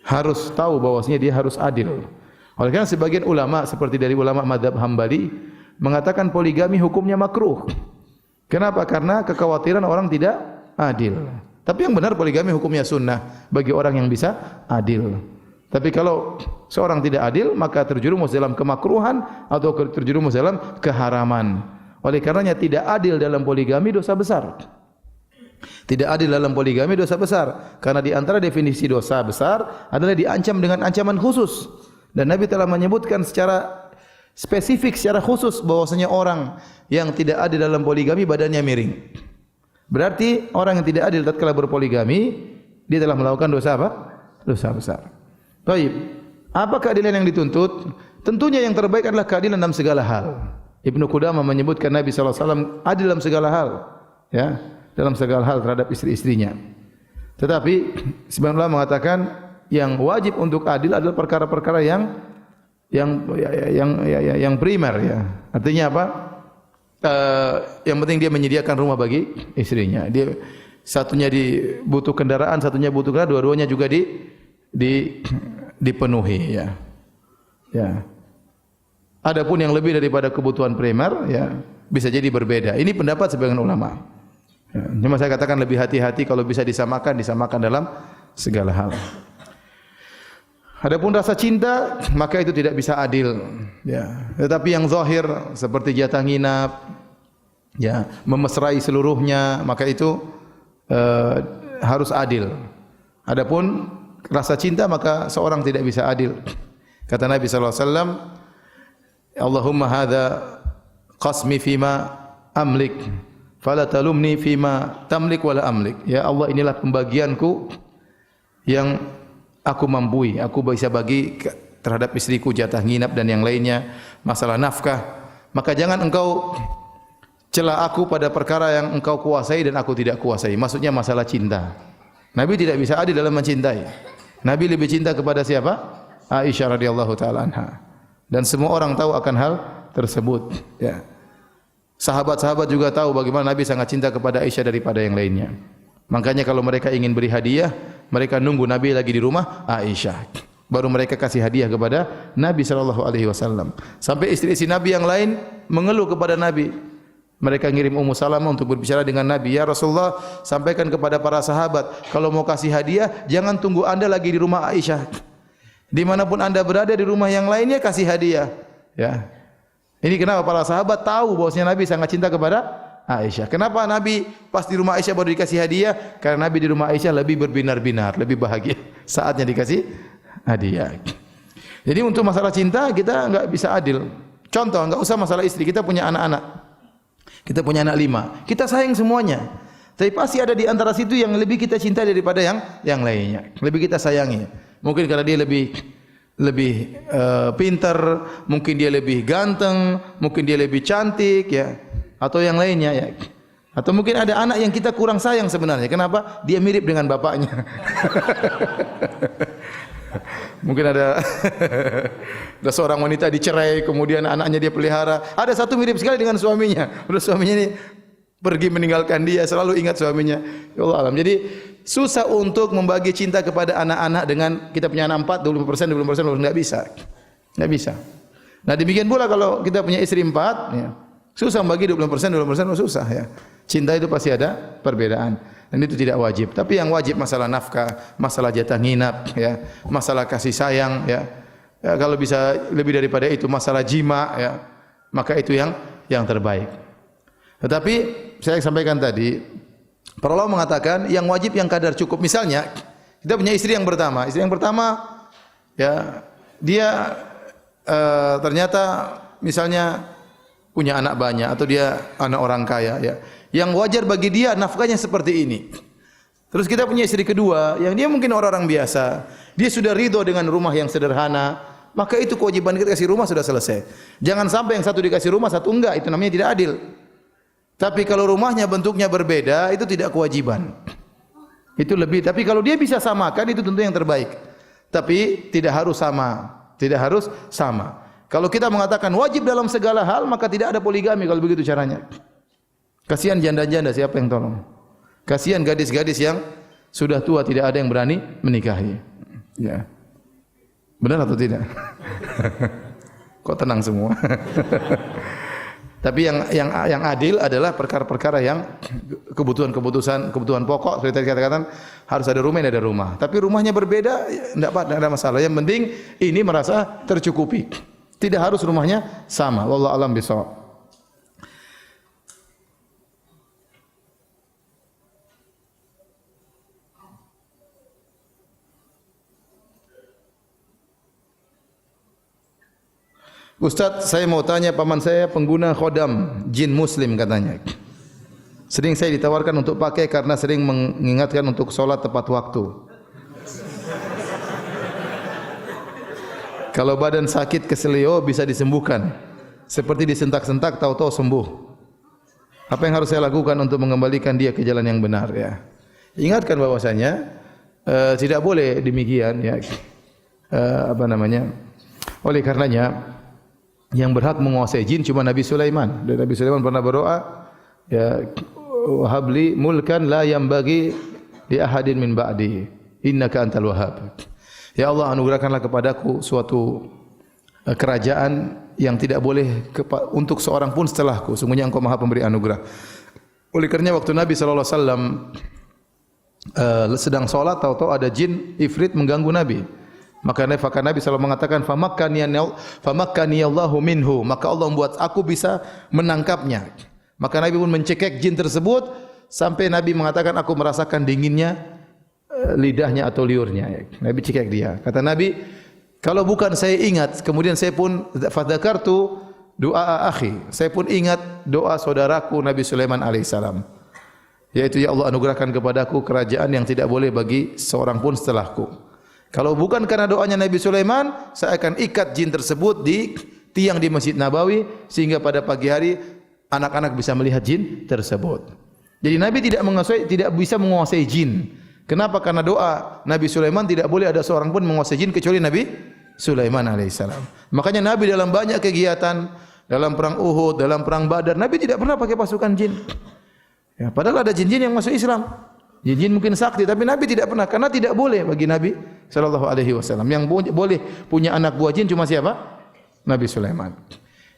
harus tahu bahwasanya dia harus adil. Oleh karena sebagian ulama seperti dari ulama mazhab Hambali mengatakan poligami hukumnya makruh. Kenapa? Karena kekhawatiran orang tidak adil. Tapi yang benar poligami hukumnya sunnah bagi orang yang bisa adil. Tapi kalau seorang tidak adil maka terjerumus dalam kemakruhan atau terjerumus dalam keharaman. Oleh karenanya tidak adil dalam poligami dosa besar. Tidak adil dalam poligami dosa besar. Karena di antara definisi dosa besar adalah diancam dengan ancaman khusus. Dan Nabi telah menyebutkan secara spesifik, secara khusus bahwasanya orang yang tidak adil dalam poligami badannya miring. Berarti orang yang tidak adil tatkala berpoligami dia telah melakukan dosa apa? Dosa besar. Baik. Apa keadilan yang dituntut? Tentunya yang terbaik adalah keadilan dalam segala hal. Ibnu Qudamah menyebutkan Nabi sallallahu alaihi wasallam adil dalam segala hal, ya, dalam segala hal terhadap istri-istrinya. Tetapi sebagian ulama mengatakan yang wajib untuk adil adalah perkara-perkara yang primer, ya. Artinya apa? Yang penting dia menyediakan rumah bagi istrinya. Dia satunya butuh kendaraan, satunya butuh kendaraan, dua-duanya juga dipenuhi, ya. Ya. Adapun yang lebih daripada kebutuhan primer, ya, bisa jadi berbeda. Ini pendapat sebagian ulama. Ya. Cuma saya katakan lebih hati-hati kalau bisa disamakan dalam segala hal. Adapun rasa cinta, maka itu tidak bisa adil. Ya. Tetapi yang zahir seperti jatah nginap, ya, memesrai seluruhnya, maka itu harus adil. Adapun rasa cinta, maka seorang tidak bisa adil. Kata Nabi sallallahu alaihi wasallam, Allahumma hadza qasmi fima amlik, fala talumni fima tamlik wala amlik. Ya Allah, inilah pembagianku yang aku mampu, aku bisa bagi terhadap istriku jatah nginap dan yang lainnya, masalah nafkah. Maka jangan engkau cela aku pada perkara yang engkau kuasai dan aku tidak kuasai. Maksudnya masalah cinta. Nabi tidak bisa adil dalam mencintai. Nabi lebih cinta kepada siapa? Aisyah radhiyallahu taala anha. Dan semua orang tahu akan hal tersebut, ya. Sahabat-sahabat juga tahu bagaimana Nabi sangat cinta kepada Aisyah daripada yang lainnya. Makanya kalau mereka ingin beri hadiah, mereka nunggu Nabi lagi di rumah Aisyah. Baru mereka kasih hadiah kepada Nabi sallallahu alaihi wasallam. Sampai istri-istri Nabi yang lain mengeluh kepada Nabi. Mereka ngirim Ummu Salamah untuk berbicara dengan Nabi. Ya Rasulullah, sampaikan kepada para sahabat, kalau mau kasih hadiah, jangan tunggu Anda lagi di rumah Aisyah. Dimanapun Anda berada di rumah yang lainnya, kasih hadiah. Ya. Ini kenapa para sahabat tahu bahwasanya Nabi sangat cinta kepada Aisyah. Kenapa Nabi pas di rumah Aisyah baru dikasih hadiah? Karena Nabi di rumah Aisyah lebih berbinar-binar, lebih bahagia. Saatnya dikasih hadiah. Jadi untuk masalah cinta kita enggak bisa adil. Contoh, enggak usah masalah istri, kita punya anak-anak. Kita punya anak 5. Kita sayang semuanya. Tapi pasti ada di antara situ yang lebih kita cintai daripada yang lainnya. Lebih kita sayangi. Mungkin karena dia lebih pintar, mungkin dia lebih ganteng, mungkin dia lebih cantik, ya, atau yang lainnya, ya. Atau mungkin ada anak yang kita kurang sayang sebenarnya. Kenapa? Dia mirip dengan bapaknya. Mungkin ada seorang wanita dicerai, kemudian anaknya dia pelihara. Ada satu mirip sekali dengan suaminya. Terus suaminya ini pergi meninggalkan dia, selalu ingat suaminya. Ya Allah alam. Jadi susah untuk membagi cinta kepada anak-anak dengan kita punya anak 4, 20%, 20%, enggak bisa. Enggak bisa. Nah, demikian pula kalau kita punya istri 4, ya. Susah membagi 20%, 20% susah, ya. Cinta itu pasti ada perbedaan. Dan itu tidak wajib. Tapi yang wajib masalah nafkah, masalah jatah nginap, ya, masalah kasih sayang, ya. Ya, kalau bisa lebih daripada itu masalah jima, ya, maka itu yang terbaik. Tetapi saya sampaikan tadi, para ulama mengatakan yang wajib yang kadar cukup. Misalnya kita punya istri yang pertama, ya, dia ternyata misalnya punya anak banyak atau dia anak orang kaya, ya. Yang wajar bagi dia nafkahnya seperti ini. Terus kita punya istri kedua yang dia mungkin orang-orang biasa. Dia sudah ridho dengan rumah yang sederhana, maka itu kewajiban kita kasih rumah sudah selesai. Jangan sampai yang satu dikasih rumah, satu enggak, itu namanya tidak adil. Tapi kalau rumahnya bentuknya berbeda, itu tidak kewajiban. Itu lebih. Tapi kalau dia bisa samakan, itu tentu yang terbaik. Tapi tidak harus sama. Tidak harus sama. Kalau kita mengatakan wajib dalam segala hal, maka tidak ada poligami kalau begitu caranya. Kasihan janda-janda, siapa yang tolong? Kasihan gadis-gadis yang sudah tua, tidak ada yang berani menikahi. Ya. Benar atau tidak? Kok tenang semua? Tapi yang adil adalah perkara-perkara yang kebutuhan pokok. Seperti tadi katakan harus ada rumah, ini ada rumah. Tapi rumahnya berbeda, tidak ada masalah. Yang penting ini merasa tercukupi. Tidak harus rumahnya sama. Wallahu a'lam bishawab. Ustaz, saya mau tanya, paman saya pengguna khodam jin muslim katanya. Sering saya ditawarkan untuk pakai karena sering mengingatkan untuk sholat tepat waktu. Kalau badan sakit keselio bisa disembuhkan. Seperti disentak-sentak tahu-tahu sembuh. Apa yang harus saya lakukan untuk mengembalikan dia ke jalan yang benar, ya? Ingatkan bahwasanya tidak boleh demikian, ya. Oleh karenanya yang berhak menguasai jin cuma Nabi Sulaiman. Dan Nabi Sulaiman pernah berdoa, ya, wahabli mulkan la yambagi li ahadin min ba'di innaka antal wahhab. Ya Allah, anugerahkanlah kepadaku suatu kerajaan yang tidak boleh untuk seorang pun setelahku. Sungguhnya Engkau Maha Pemberi anugerah. Oleh karenanya waktu Nabi sallallahu alaihi wasallam sedang salat, tahu-tahu ada jin ifrit mengganggu Nabi. Maka Nabi selalu mengatakan famakkani Allahu minhu, maka Allah membuat aku bisa menangkapnya. Maka Nabi pun mencekik jin tersebut sampai Nabi mengatakan aku merasakan dinginnya lidahnya atau liurnya. Nabi cekik dia. Kata Nabi, kalau bukan saya ingat, kemudian saya pun fadzakartu doa akhi, saya pun ingat doa saudaraku Nabi Sulaiman alaihissalam, yaitu ya Allah anugerahkan kepadaku kerajaan yang tidak boleh bagi seorang pun setelahku. Kalau bukan karena doanya Nabi Sulaiman, saya akan ikat jin tersebut di tiang di Masjid Nabawi sehingga pada pagi hari anak-anak bisa melihat jin tersebut. Jadi Nabi tidak bisa menguasai jin, Kenapa? Karena doa Nabi Sulaiman tidak boleh ada seorang pun menguasai jin kecuali Nabi Sulaiman alaihissalam. Makanya Nabi dalam banyak kegiatan, dalam perang Uhud, dalam perang Badar, Nabi tidak pernah pakai pasukan jin. Ya, padahal ada jin-jin yang masuk Islam. Jin-jin mungkin sakti, tapi Nabi tidak pernah, karena tidak boleh bagi Nabi sallallahu alaihi wasallam. Yang boleh punya anak buah jin cuma siapa? Nabi Sulaiman.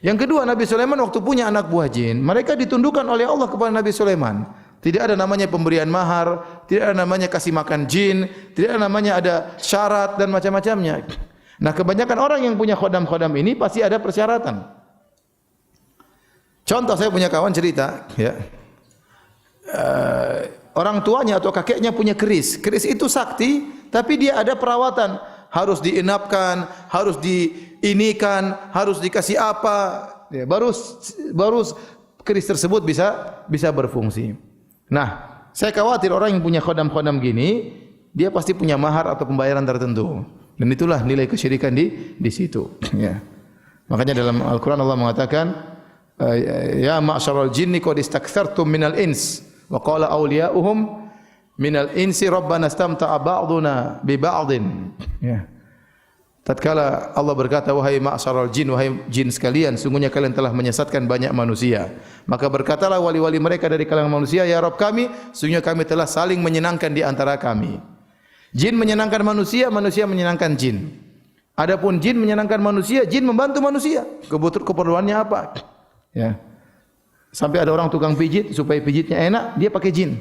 Yang kedua, Nabi Sulaiman waktu punya anak buah jin, mereka ditundukkan oleh Allah kepada Nabi Sulaiman. Tidak ada namanya pemberian mahar, tidak ada namanya kasih makan jin, tidak ada namanya ada syarat dan macam-macamnya. Nah, kebanyakan orang yang punya khodam-khodam ini pasti ada persyaratan. Contoh, saya punya kawan cerita, ya. Orang tuanya atau kakeknya punya keris. Keris itu sakti, tapi dia ada perawatan. Harus dienapkan, harus diinikan, harus dikasih apa, ya, baru keris tersebut bisa berfungsi. Nah, saya khawatir orang yang punya khodam-khodam gini, dia pasti punya mahar atau pembayaran tertentu. Dan itulah nilai kesyirikan di situ. Ya. Makanya dalam Al-Quran Allah mengatakan, ya ma'syaral jinni qad istakthartum minal ins wa qala awliya'uhum minal insi rabbana istamta'a ba'duna bi ba'din. Ya. Tatkala Allah berkata, wahai ma'syaral jin, wahai jin sekalian, sungguhnya kalian telah menyesatkan banyak manusia. Maka berkatalah wali-wali mereka dari kalangan manusia, ya Rabb kami, sungguhnya kami telah saling menyenangkan di antara kami. Jin menyenangkan manusia, manusia menyenangkan jin. Adapun jin menyenangkan manusia, jin membantu manusia. Keperluannya apa? Ya. Sampai ada orang tukang pijit, supaya pijitnya enak, dia pakai jin.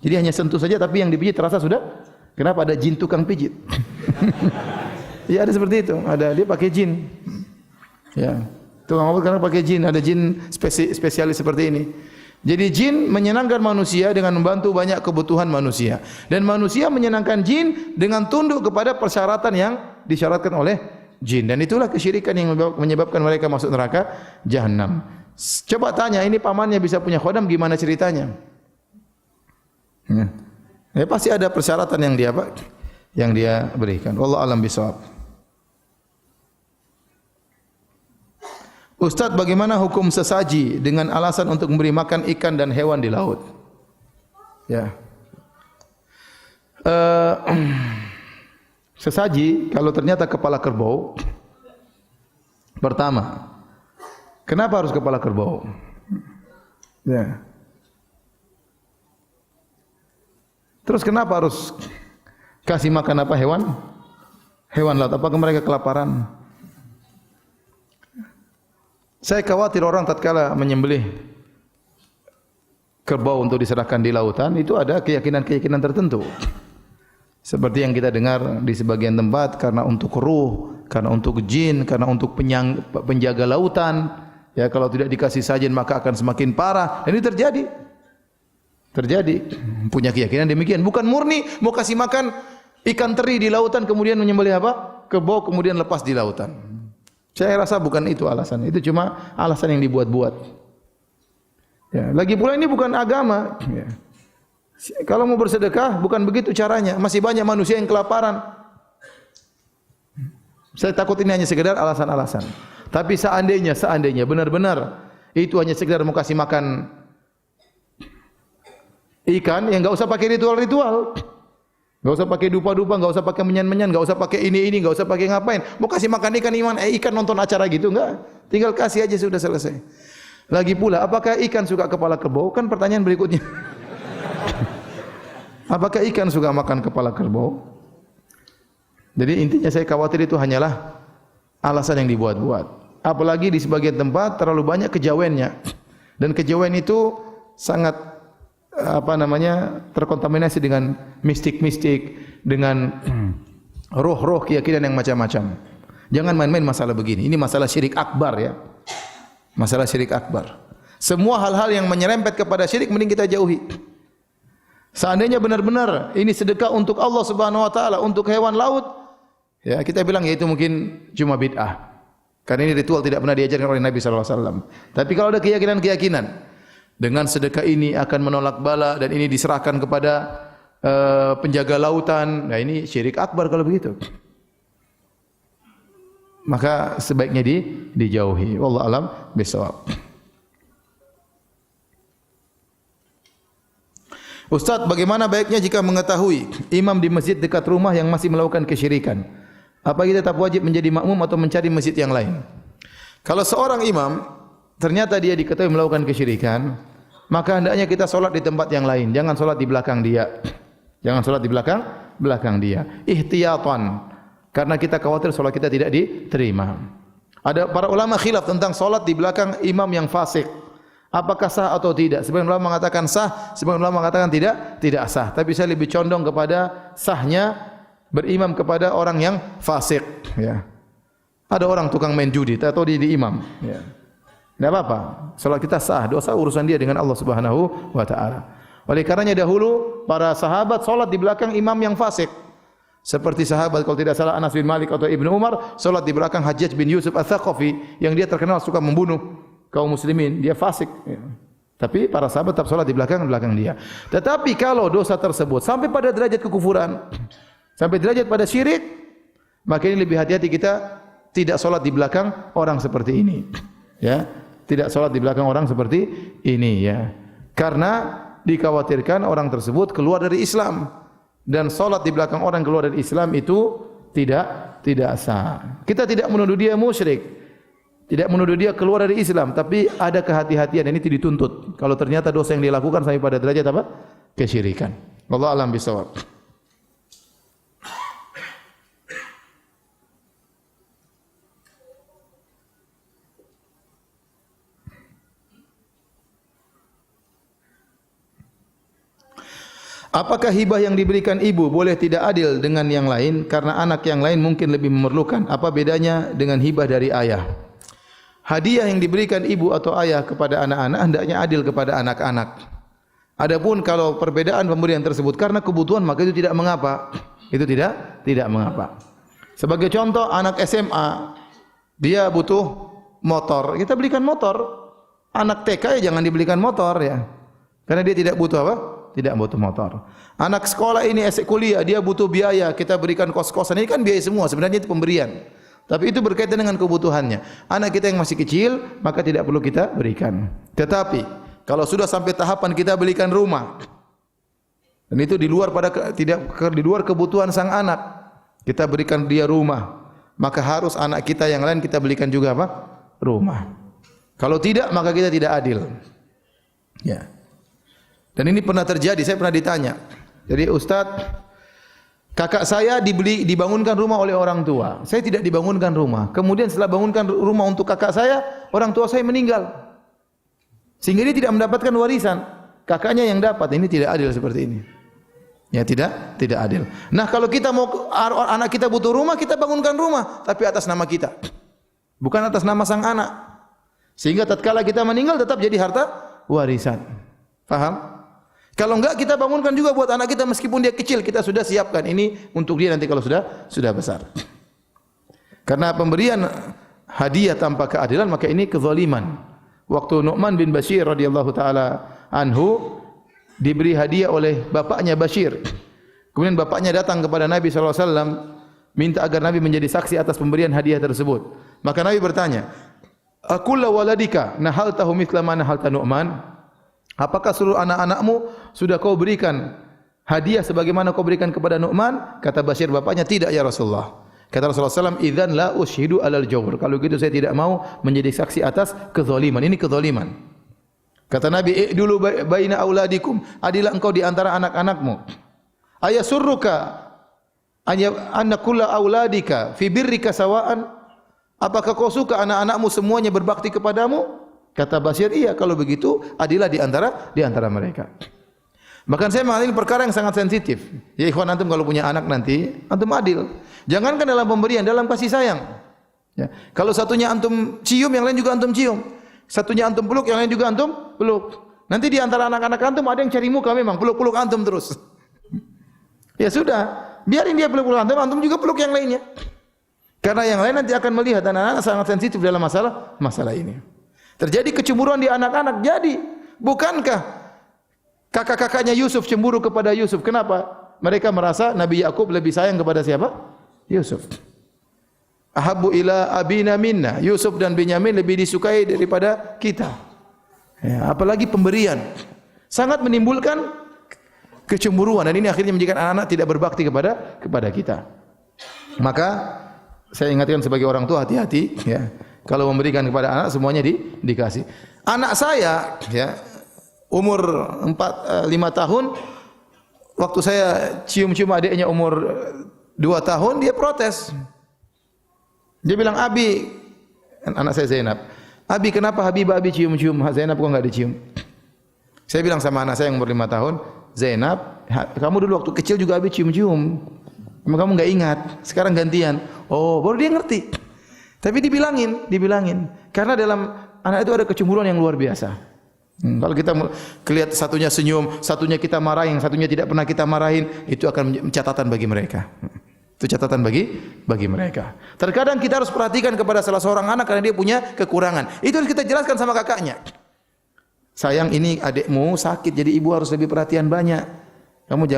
Jadi hanya sentuh saja, tapi yang dipijit terasa sudah. Kenapa? Ada jin tukang pijit. Ya, ada seperti itu. Ada, dia pakai jin. Ya. Tukang obat karena pakai jin, ada jin spesialis seperti ini. Jadi jin menyenangkan manusia dengan membantu banyak kebutuhan manusia, dan manusia menyenangkan jin dengan tunduk kepada persyaratan yang disyaratkan oleh jin, dan itulah kesyirikan yang menyebabkan mereka masuk neraka jahanam. Coba tanya, ini pamannya bisa punya khodam, gimana ceritanya? Ya, pasti ada persyaratan yang dia berikan. Wallahu a'lam bishawab. Ustaz, bagaimana hukum sesaji dengan alasan untuk memberi makan ikan dan hewan di laut? Ya. Sesaji kalau ternyata kepala kerbau, pertama, kenapa harus kepala kerbau? Ya. Terus kenapa harus kasih makan apa hewan? Hewan laut. Apakah mereka kelaparan? Saya khawatir orang tatkala menyembelih kerbau untuk diserahkan di lautan, itu ada keyakinan-keyakinan tertentu. Seperti yang kita dengar di sebagian tempat, karena untuk ruh, karena untuk jin, karena untuk penjaga lautan. Ya, kalau tidak dikasih sajian maka akan semakin parah. Dan ini terjadi. Terjadi. Punya keyakinan demikian. Bukan murni mau kasih makan ikan teri di lautan kemudian menyembelih apa? Kerbau kemudian lepas di lautan. Saya rasa bukan itu alasan. Itu cuma alasan yang dibuat-buat. Ya, lagi pula ini bukan agama. Ya. Kalau mau bersedekah bukan begitu caranya. Masih banyak manusia yang kelaparan. Saya takut ini hanya sekedar alasan-alasan. Tapi seandainya benar-benar itu hanya sekedar mau kasih makan ikan, ya enggak usah pakai ritual-ritual. Enggak usah pakai dupa-dupa, enggak usah pakai menyan-menyan, enggak usah pakai ini, enggak usah pakai ngapain. Mau kasih makan ikan ikan nonton acara gitu enggak? Tinggal kasih aja sudah selesai. Lagi pula, apakah ikan suka kepala kerbau? Kan pertanyaan berikutnya. Apakah ikan suka makan kepala kerbau? Jadi intinya saya khawatir itu hanyalah alasan yang dibuat-buat. Apalagi di sebagian tempat terlalu banyak kejawennya. Dan kejawen itu sangat terkontaminasi dengan mistik-mistik, dengan roh-roh keyakinan yang macam-macam. Jangan main-main masalah begini. Ini masalah syirik akbar ya. Masalah syirik akbar. Semua hal-hal yang menyerempet kepada syirik mending kita jauhi. Seandainya benar-benar ini sedekah untuk Allah Subhanahu wa taala, untuk hewan laut, ya kita bilang ya itu mungkin cuma bid'ah. Karena ini ritual tidak pernah diajarkan oleh Nabi sallallahu alaihi wasallam. Tapi kalau ada keyakinan-keyakinan dengan sedekah ini akan menolak bala dan ini diserahkan kepada penjaga lautan. Nah ini syirik akbar kalau begitu. Maka sebaiknya dijauhi. Wallahu alam bishawab. Ustaz, bagaimana baiknya jika mengetahui imam di masjid dekat rumah yang masih melakukan kesyirikan? Apa kita tetap wajib menjadi makmum atau mencari masjid yang lain? Kalau seorang imam ternyata dia diketahui melakukan kesyirikan, maka hendaknya kita solat di tempat yang lain. Jangan solat di belakang dia. Jangan solat di belakang dia. Ihtiyatan. Karena kita khawatir solat kita tidak diterima. Ada para ulama khilaf tentang solat di belakang imam yang fasik. Apakah sah atau tidak? Sebagian ulama mengatakan sah, sebagian ulama mengatakan tidak sah. Tapi saya lebih condong kepada sahnya berimam kepada orang yang fasik. Ya. Ada orang tukang main judi, atau di imam. Ya. Tidak apa-apa. Solat kita sah. Dosa urusan dia dengan Allah Subhanahu wa Ta'ala. Oleh karenanya dahulu para sahabat solat di belakang imam yang fasik. Seperti sahabat kalau tidak salah Anas bin Malik atau Ibnu Umar solat di belakang Hajjaj bin Yusuf Ats-Tsaqafi yang dia terkenal suka membunuh kaum muslimin, dia fasik. Ya. Tapi para sahabat tetap solat di belakang dia. Tetapi kalau dosa tersebut sampai pada derajat kekufuran, sampai derajat pada syirik, maka ini lebih hati-hati kita tidak solat di belakang orang seperti ini. Ya, tidak solat di belakang orang seperti ini. Ya, karena dikhawatirkan orang tersebut keluar dari Islam. Dan solat di belakang orang keluar dari Islam itu tidak sah. Kita tidak menuduh dia musyrik, tidak menuduh dia keluar dari Islam, tapi ada kehati-hatian dan itu dituntut. Kalau ternyata dosa yang dilakukan sampai pada derajat apa? Kesyirikan. Wallahu a'lam bishawab. Apakah hibah yang diberikan ibu boleh tidak adil dengan yang lain karena anak yang lain mungkin lebih memerlukan? Apa bedanya dengan hibah dari ayah? Hadiah yang diberikan ibu atau ayah kepada anak-anak hendaknya adil kepada anak-anak. Adapun kalau perbedaan pemberian tersebut karena kebutuhan maka itu tidak mengapa. Itu tidak mengapa. Sebagai contoh anak SMA dia butuh motor, kita belikan motor. Anak TK ya jangan dibelikan motor ya. Karena dia tidak butuh apa? Tidak butuh motor. Anak sekolah ini kuliah dia butuh biaya, kita berikan kos-kosan. Ini kan biaya semua, sebenarnya itu pemberian. Tapi itu berkaitan dengan kebutuhannya. Anak kita yang masih kecil, maka tidak perlu kita berikan. Tetapi kalau sudah sampai tahapan kita belikan rumah, dan itu di luar di luar kebutuhan sang anak, kita berikan dia rumah, maka harus anak kita yang lain kita belikan juga apa? Rumah. Kalau tidak, maka kita tidak adil. Ya. Dan ini pernah terjadi, saya pernah ditanya. Jadi Ustadz, kakak saya dibangunkan rumah oleh orang tua. Saya tidak dibangunkan rumah. Kemudian setelah bangunkan rumah untuk kakak saya, orang tua saya meninggal. Sehingga dia tidak mendapatkan warisan. Kakaknya yang dapat. Ini tidak adil seperti ini. Ya tidak adil. Nah kalau kita mau anak kita butuh rumah, kita bangunkan rumah, tapi atas nama kita. Bukan atas nama sang anak. Sehingga tatkala kita meninggal tetap jadi harta warisan. Paham? Kalau enggak kita bangunkan juga buat anak kita meskipun dia kecil, kita sudah siapkan ini untuk dia nanti kalau sudah besar. Karena pemberian hadiah tanpa keadilan maka ini kezaliman. Waktu Nu'man bin Bashir radhiyallahu taala anhu diberi hadiah oleh bapaknya Bashir. Kemudian bapaknya datang kepada Nabi sallallahu alaihi wasallam minta agar Nabi menjadi saksi atas pemberian hadiah tersebut. Maka Nabi bertanya, "Aqulla waladika nahaltahu mithla ma nahalta Nu'man?" Apakah seluruh anak-anakmu sudah kau berikan hadiah sebagaimana kau berikan kepada Nu'man? Kata Bashir bapaknya, tidak ya Rasulullah. Kata Rasulullah SAW, idzan la ushidu alal jawr. Kalau gitu saya tidak mau menjadi saksi atas kezaliman. Ini kezaliman. Kata Nabi, i'dulu baina auladikum. Adilah engkau di antara anak-anakmu. Ayasurruka anna kulla auladika fi birrika sawaan. Apakah kau suka anak-anakmu semuanya berbakti kepadamu? Kata Bashir, iya kalau begitu adilah di antara mereka. Bahkan saya mengalami perkara yang sangat sensitif. Ya ikhwan antum kalau punya anak nanti antum adil. Jangankan dalam pemberian, dalam kasih sayang. Ya. Kalau satunya antum cium, yang lain juga antum cium. Satunya antum peluk, yang lain juga antum peluk. Nanti di antara anak-anak antum ada yang cari muka memang, peluk-peluk antum terus. Ya sudah, biarin dia peluk-peluk antum, antum juga peluk yang lainnya. Karena yang lain nanti akan melihat anak-anak sangat sensitif dalam masalah ini. Terjadi kecemburuan di anak-anak. Jadi, bukankah kakak-kakaknya Yusuf cemburu kepada Yusuf? Kenapa? Mereka merasa Nabi Yakub lebih sayang kepada siapa? Yusuf. Ahabbu ila abina minna. Yusuf dan Benyamin lebih disukai daripada kita. Ya, apalagi pemberian. Sangat menimbulkan kecemburuan dan ini akhirnya menjadikan anak-anak tidak berbakti kepada kita. Maka saya ingatkan sebagai orang tua hati-hati ya. Kalau memberikan kepada anak semuanya dikasih. Anak saya ya umur 5 tahun waktu saya cium-cium adiknya umur 2 tahun dia protes. Dia bilang, "Abi," anak saya Zainab, "Abi kenapa Habibah Abi cium-cium Zainab kok enggak dicium?" Saya bilang sama anak saya yang umur 5 tahun, "Zainab, kamu dulu waktu kecil juga Abi cium-cium. Emang kamu enggak ingat? Sekarang gantian." Oh, baru dia ngerti. Tapi dibilangin. Karena dalam anak itu ada kecemburuan yang luar biasa. Kalau kita lihat satunya senyum, satunya kita marahin, satunya tidak pernah kita marahin, itu akan menjadi catatan bagi mereka. Itu catatan bagi mereka. Terkadang kita harus perhatikan kepada salah seorang anak karena dia punya kekurangan. Itu harus kita jelaskan sama kakaknya. "Sayang, ini adikmu sakit, jadi ibu harus lebih perhatian banyak. Kamu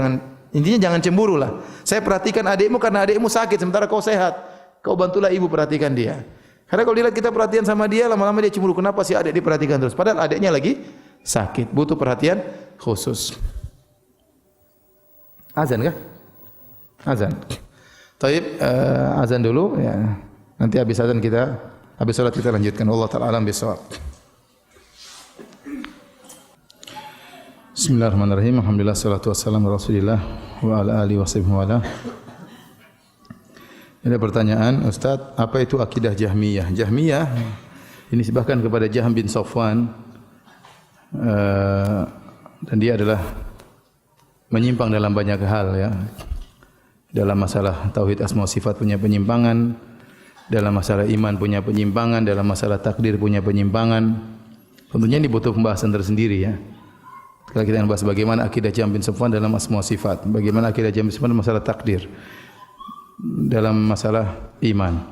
intinya jangan cemburu lah. Saya perhatikan adikmu karena adikmu sakit sementara kau sehat. Kau bantulah ibu perhatikan dia." Karena kalau dilihat kita perhatian sama dia, lama-lama dia cemburu. Kenapa sih adik diperhatikan terus? Padahal adiknya lagi sakit, butuh perhatian khusus. Azan kah? Azan. Taib, azan dulu ya. Nanti habis azan habis salat kita lanjutkan. Allah taala alam bisawab. Bismillahirrahmanirrahim. Alhamdulillah salatu wassalamu ala Rasulillah wa ala alihi wasahbihi wa ala. Ada pertanyaan, Ustaz, apa itu akidah Jahmiyah? Jahmiyah ini bahkan kepada Jahm bin Safwan dan dia adalah menyimpang dalam banyak hal ya. Dalam masalah tauhid asma wa sifat punya penyimpangan, dalam masalah iman punya penyimpangan, dalam masalah takdir punya penyimpangan. Tentunya ini butuh pembahasan tersendiri ya. Kalau kita bahas bagaimana akidah Jahm bin Safwan dalam asma wa sifat, bagaimana akidah Jahm bin Safwan dalam masalah takdir, dalam masalah iman.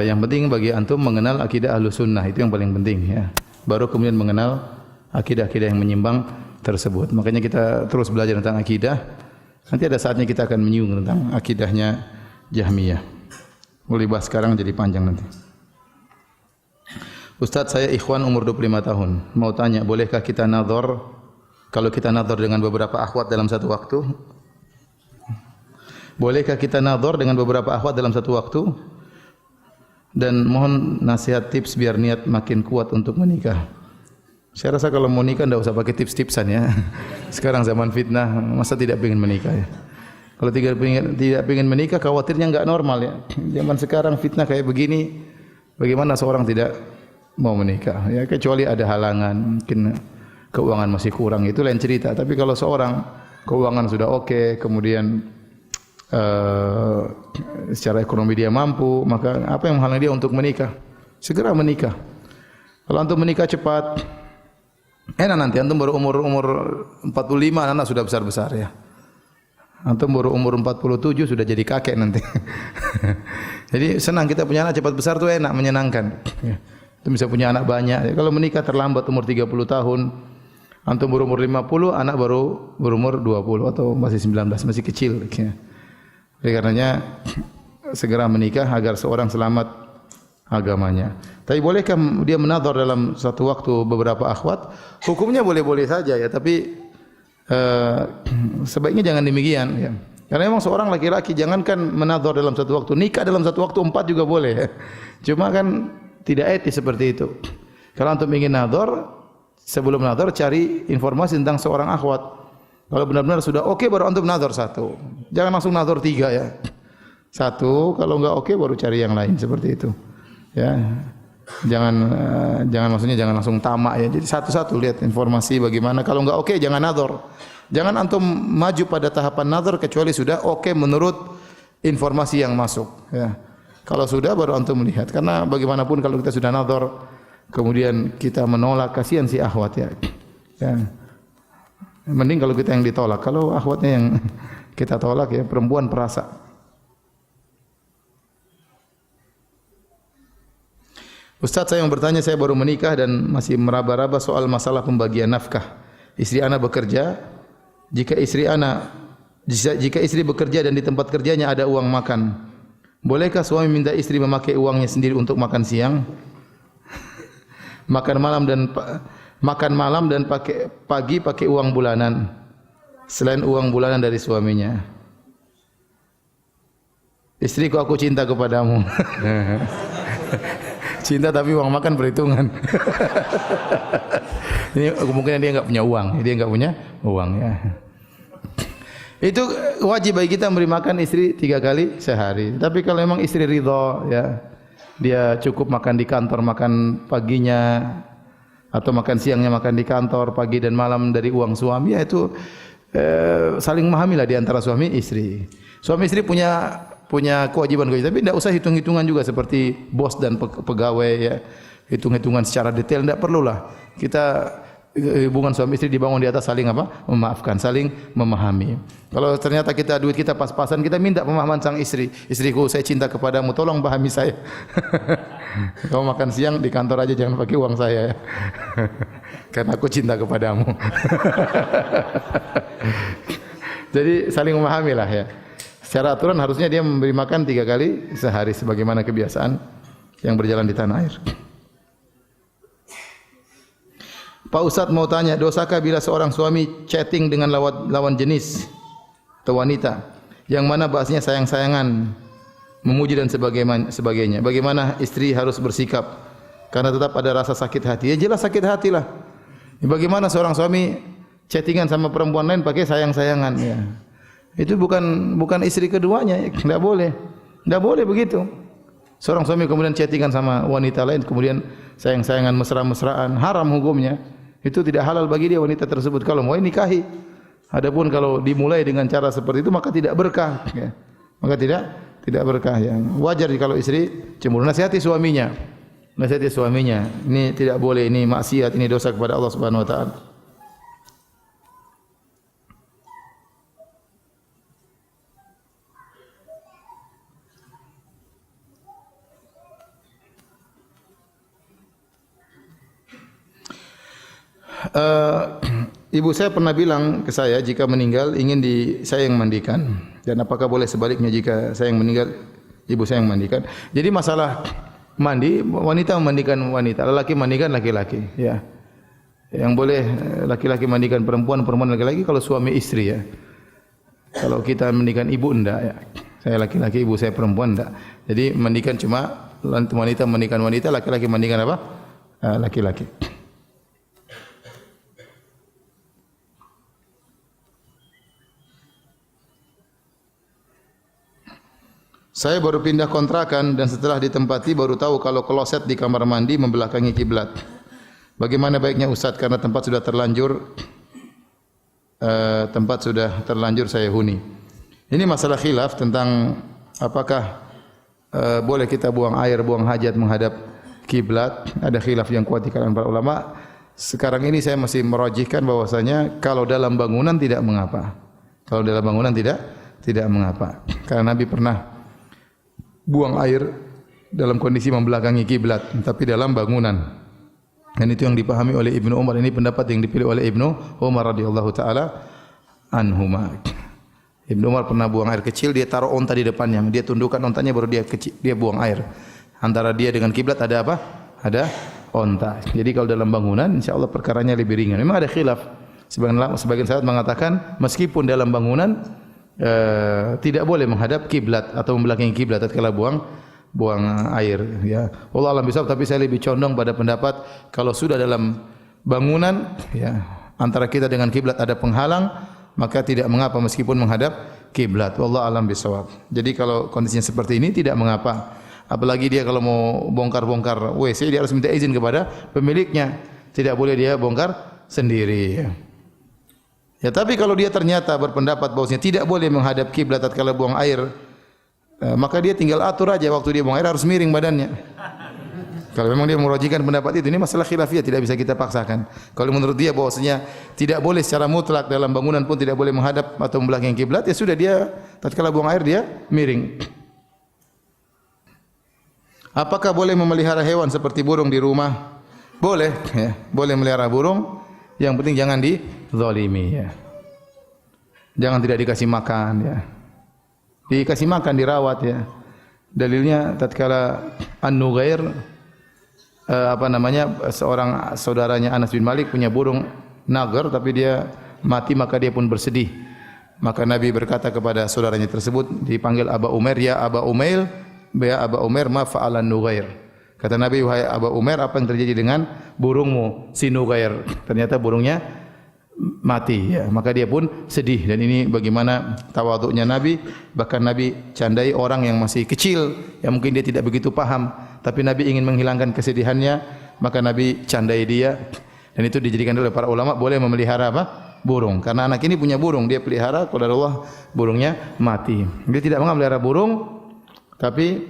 Yang penting bagi antum mengenal akidah Ahlus Sunnah, itu yang paling penting ya. Baru kemudian mengenal akidah-akidah yang menyimpang tersebut. Makanya kita terus belajar tentang akidah. Nanti ada saatnya kita akan menyinggung tentang akidahnya Jahmiyah. Boleh bahas sekarang jadi panjang nanti. Ustaz, saya ikhwan umur 25 tahun. Mau tanya, bolehkah kita nazar kalau kita nazar dengan beberapa akhwat dalam satu waktu? Bolehkah kita nazar dengan beberapa akhwat dalam satu waktu? Dan mohon nasihat tips biar niat makin kuat untuk menikah. Saya rasa kalau mau nikah tidak usah pakai tips-tipsan ya. Sekarang zaman fitnah, masa tidak ingin menikah ya. Kalau tidak ingin menikah, khawatirnya enggak normal ya. Zaman sekarang fitnah kayak begini, bagaimana seorang tidak mau menikah? Ya kecuali ada halangan, mungkin keuangan masih kurang, itu lain cerita. Tapi kalau seorang keuangan sudah oke, kemudian secara ekonomi dia mampu, maka apa yang menghalangi dia untuk menikah? Segera menikah. Kalau antum menikah cepat, enak nanti antum baru umur 45 anak sudah besar-besar ya. Antum baru umur 47 sudah jadi kakek nanti. Jadi senang kita punya anak cepat besar tuh enak, menyenangkan. Ya. Antum bisa punya anak banyak. Kalau menikah terlambat umur 30 tahun, antum baru umur 50, anak baru berumur 20 atau masih 19, masih kecil. Ya. Oleh karenanya segera menikah agar seorang selamat agamanya. Tapi bolehkah dia menadhar dalam satu waktu beberapa akhwat? Hukumnya boleh-boleh saja ya, tapi sebaiknya jangan demikian ya. Karena memang seorang laki-laki jangankan menadhar dalam satu waktu, nikah dalam satu waktu 4 juga boleh ya. Cuma kan tidak etis seperti itu. Kalau antum ingin nadhar, sebelum nadhar cari informasi tentang seorang akhwat. Kalau benar-benar sudah oke baru antum nadhar 1. Jangan langsung nadhar 3 ya. 1, kalau enggak oke baru cari yang lain seperti itu. Ya. Jangan maksudnya jangan langsung tamak ya. Jadi satu-satu lihat informasi bagaimana. Kalau enggak oke jangan nadhar. Jangan antum maju pada tahapan nadhar kecuali sudah oke menurut informasi yang masuk ya. Kalau sudah baru antum melihat. Karena bagaimanapun kalau kita sudah nadhar kemudian kita menolak, kasihan si akhwat ya. Ya. Mending kalau kita yang ditolak. Kalau akhwatnya yang kita tolak ya, perempuan perasa. Ustaz, saya mau bertanya, saya baru menikah dan masih meraba-raba soal masalah pembagian nafkah. Istri ana bekerja, jika istri bekerja dan di tempat kerjanya ada uang makan, bolehkah suami minta istri memakai uangnya sendiri untuk makan siang? Makan malam dan pagi pakai uang bulanan. selain uang bulanan dari suaminya. Istriku, aku cinta kepadamu. Cinta tapi uang makan perhitungan. Ini kemungkinan dia enggak punya uang. Dia enggak punya uang ya. Itu wajib bagi kita memberi makan istri 3 kali sehari. Tapi kalau memang istri ridho ya, dia cukup makan di kantor, makan paginya atau makan siangnya makan di kantor, pagi dan malam dari uang suami, ya itu saling memahami lah di antara suami istri. Suami istri punya kewajiban, tapi tidak usah hitung-hitungan juga seperti bos dan pegawai ya. Hitung-hitungan secara detail tidak perlulah. Kita hubungan suami istri dibangun di atas saling memaafkan, saling memahami. Kalau ternyata duit kita pas-pasan, kita minta pemahaman sang istri. Istriku, saya cinta kepadamu, tolong pahami saya. Kamu makan siang di kantor aja, jangan pakai uang saya. Karena aku cinta kepadamu. Jadi saling memahami lah ya. Secara aturan harusnya dia memberi makan 3 kali sehari sebagaimana kebiasaan yang berjalan di tanah air. Pak Ustadz mau tanya, dosakah bila seorang suami chatting dengan lawan jenis atau wanita yang mana bahasnya sayang-sayangan, memuji dan sebagainya? Bagaimana istri harus bersikap? Karena tetap ada rasa sakit hati. Ya jelas sakit hati lah. Bagaimana seorang suami chattingan sama perempuan lain pakai sayang-sayangan ya. Itu bukan istri keduanya, tidak boleh. Tidak boleh begitu. Seorang suami kemudian chattingan sama wanita lain, kemudian sayang-sayangan, mesra-mesraan, haram hukumnya. Itu tidak halal bagi dia wanita tersebut kalau mau nikahi. Adapun kalau dimulai dengan cara seperti itu maka tidak berkah ya. Maka tidak berkah ya. Wajar kalau istri cemburu, nasihati suaminya. Nasihati suaminya. Ini tidak boleh, ini maksiat, ini dosa kepada Allah Subhanahu wa taala. Ibu saya pernah bilang ke saya jika meninggal ingin saya yang mandikan, dan apakah boleh sebaliknya jika saya yang meninggal ibu saya yang mandikan. Jadi masalah mandi, wanita memandikan wanita, lelaki mandikan laki-laki ya. Yang boleh laki-laki mandikan perempuan, perempuan laki-laki kalau suami istri ya. Kalau kita mandikan ibu enggak ya. Saya laki-laki, ibu saya perempuan enggak. Jadi mandikan cuma wanita mandikan wanita, laki-laki mandikan apa? Laki-laki. Saya baru pindah kontrakan dan setelah ditempati baru tahu kalau kloset di kamar mandi membelakangi kiblat. Bagaimana baiknya Ustaz, karena tempat sudah terlanjur saya huni. Ini masalah khilaf tentang apakah boleh kita buang air, buang hajat menghadap kiblat. Ada khilaf yang kuat di kalangan para ulama. Sekarang ini saya masih merajihkan bahwasanya kalau dalam bangunan tidak mengapa. Kalau dalam bangunan tidak mengapa. Karena Nabi pernah buang air dalam kondisi membelakangi kiblat, tapi dalam bangunan. Dan itu yang dipahami oleh Ibnu Umar. Ini pendapat yang dipilih oleh Ibnu Umar radhiyallahu taala anhuma. Ibnu Umar pernah buang air kecil, dia taruh onta di depannya, dia tundukkan ontanya baru dia buang air. Antara dia dengan kiblat ada apa? Ada onta. Jadi kalau dalam bangunan insyaallah perkaranya lebih ringan. Memang ada khilaf. Sebagian sahabat mengatakan meskipun dalam bangunan tidak boleh menghadap kiblat atau membelakangi kiblat tatkala buang air ya. Wallahu a'lam bishawab, tapi saya lebih condong pada pendapat kalau sudah dalam bangunan ya antara kita dengan kiblat ada penghalang maka tidak mengapa meskipun menghadap kiblat. Wallahu a'lam bishawab. Jadi kalau kondisinya seperti ini tidak mengapa. Apalagi dia kalau mau bongkar-bongkar WC dia harus minta izin kepada pemiliknya. Tidak boleh dia bongkar sendiri ya. Ya, tapi kalau dia ternyata berpendapat bahwasanya tidak boleh menghadap kiblat tatkala buang air, maka dia tinggal atur aja waktu dia buang air harus miring badannya. Kalau memang dia merujukkan pendapat itu, ini masalah khilafiyah tidak bisa kita paksakan. Kalau menurut dia bahwasanya tidak boleh secara mutlak dalam bangunan pun tidak boleh menghadap atau membelakangi kiblat, ya sudah dia tatkala buang air dia miring. Apakah boleh memelihara hewan seperti burung di rumah? Boleh, ya. Boleh melihara burung. Yang penting jangan dizalimi ya. Jangan tidak dikasih makan ya. Dikasih makan, dirawat ya. Dalilnya tatkala An-Nughair seorang saudaranya Anas bin Malik punya burung nagar tapi dia mati maka dia pun bersedih. Maka Nabi berkata kepada saudaranya tersebut, dipanggil Aba Umair, ya Aba Umair, ma fa'alan Nughair. Kata Nabi, wahai Aba Umair, apa yang terjadi dengan burungmu si Nughair? Ternyata burungnya mati, ya. Maka dia pun sedih. Dan ini bagaimana tawaduknya Nabi. Bahkan Nabi candai orang yang masih kecil, yang mungkin dia tidak begitu paham, tapi Nabi ingin menghilangkan kesedihannya, maka Nabi candai dia. Dan itu dijadikan oleh para ulama boleh memelihara apa? Burung. Karena anak ini punya burung, dia pelihara, qadarullah burungnya mati. Dia tidak memelihara burung, tapi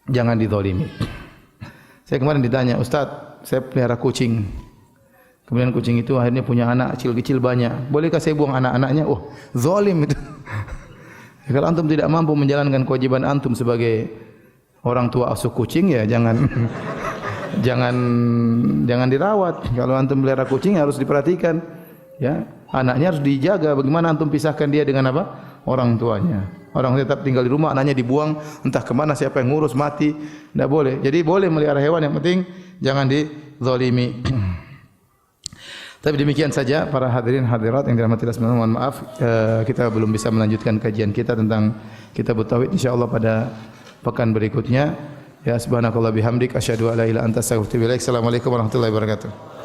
jangan dizalimi. Saya kemarin ditanya, Ustaz, saya pelihara kucing. Kemudian kucing itu akhirnya punya anak kecil-kecil banyak. Bolehkah saya buang anak-anaknya? Oh, zalim itu. Ya, kalau antum tidak mampu menjalankan kewajiban antum sebagai orang tua asuh kucing, ya jangan jangan dirawat. Kalau antum pelihara kucing harus diperhatikan, ya. Anaknya harus dijaga. Bagaimana antum pisahkan dia dengan apa? Orang tuanya. Orang tetap tinggal di rumah, anaknya dibuang entah kemana, siapa yang ngurus, mati. Tidak boleh. Jadi boleh melihara hewan, yang penting jangan dizalimi. Tapi demikian saja para hadirin hadirat yang dirahmati Allah subhanahu wa ta'ala. Mohon maaf kita belum bisa melanjutkan kajian kita tentang kitab tauhid, insyaallah pada pekan berikutnya. Ya subhanakallah bihamdik asyhadu an la ilaha illa anta astaghfiruka wa atubu ilaik. Assalamualaikum warahmatullahi wabarakatuh.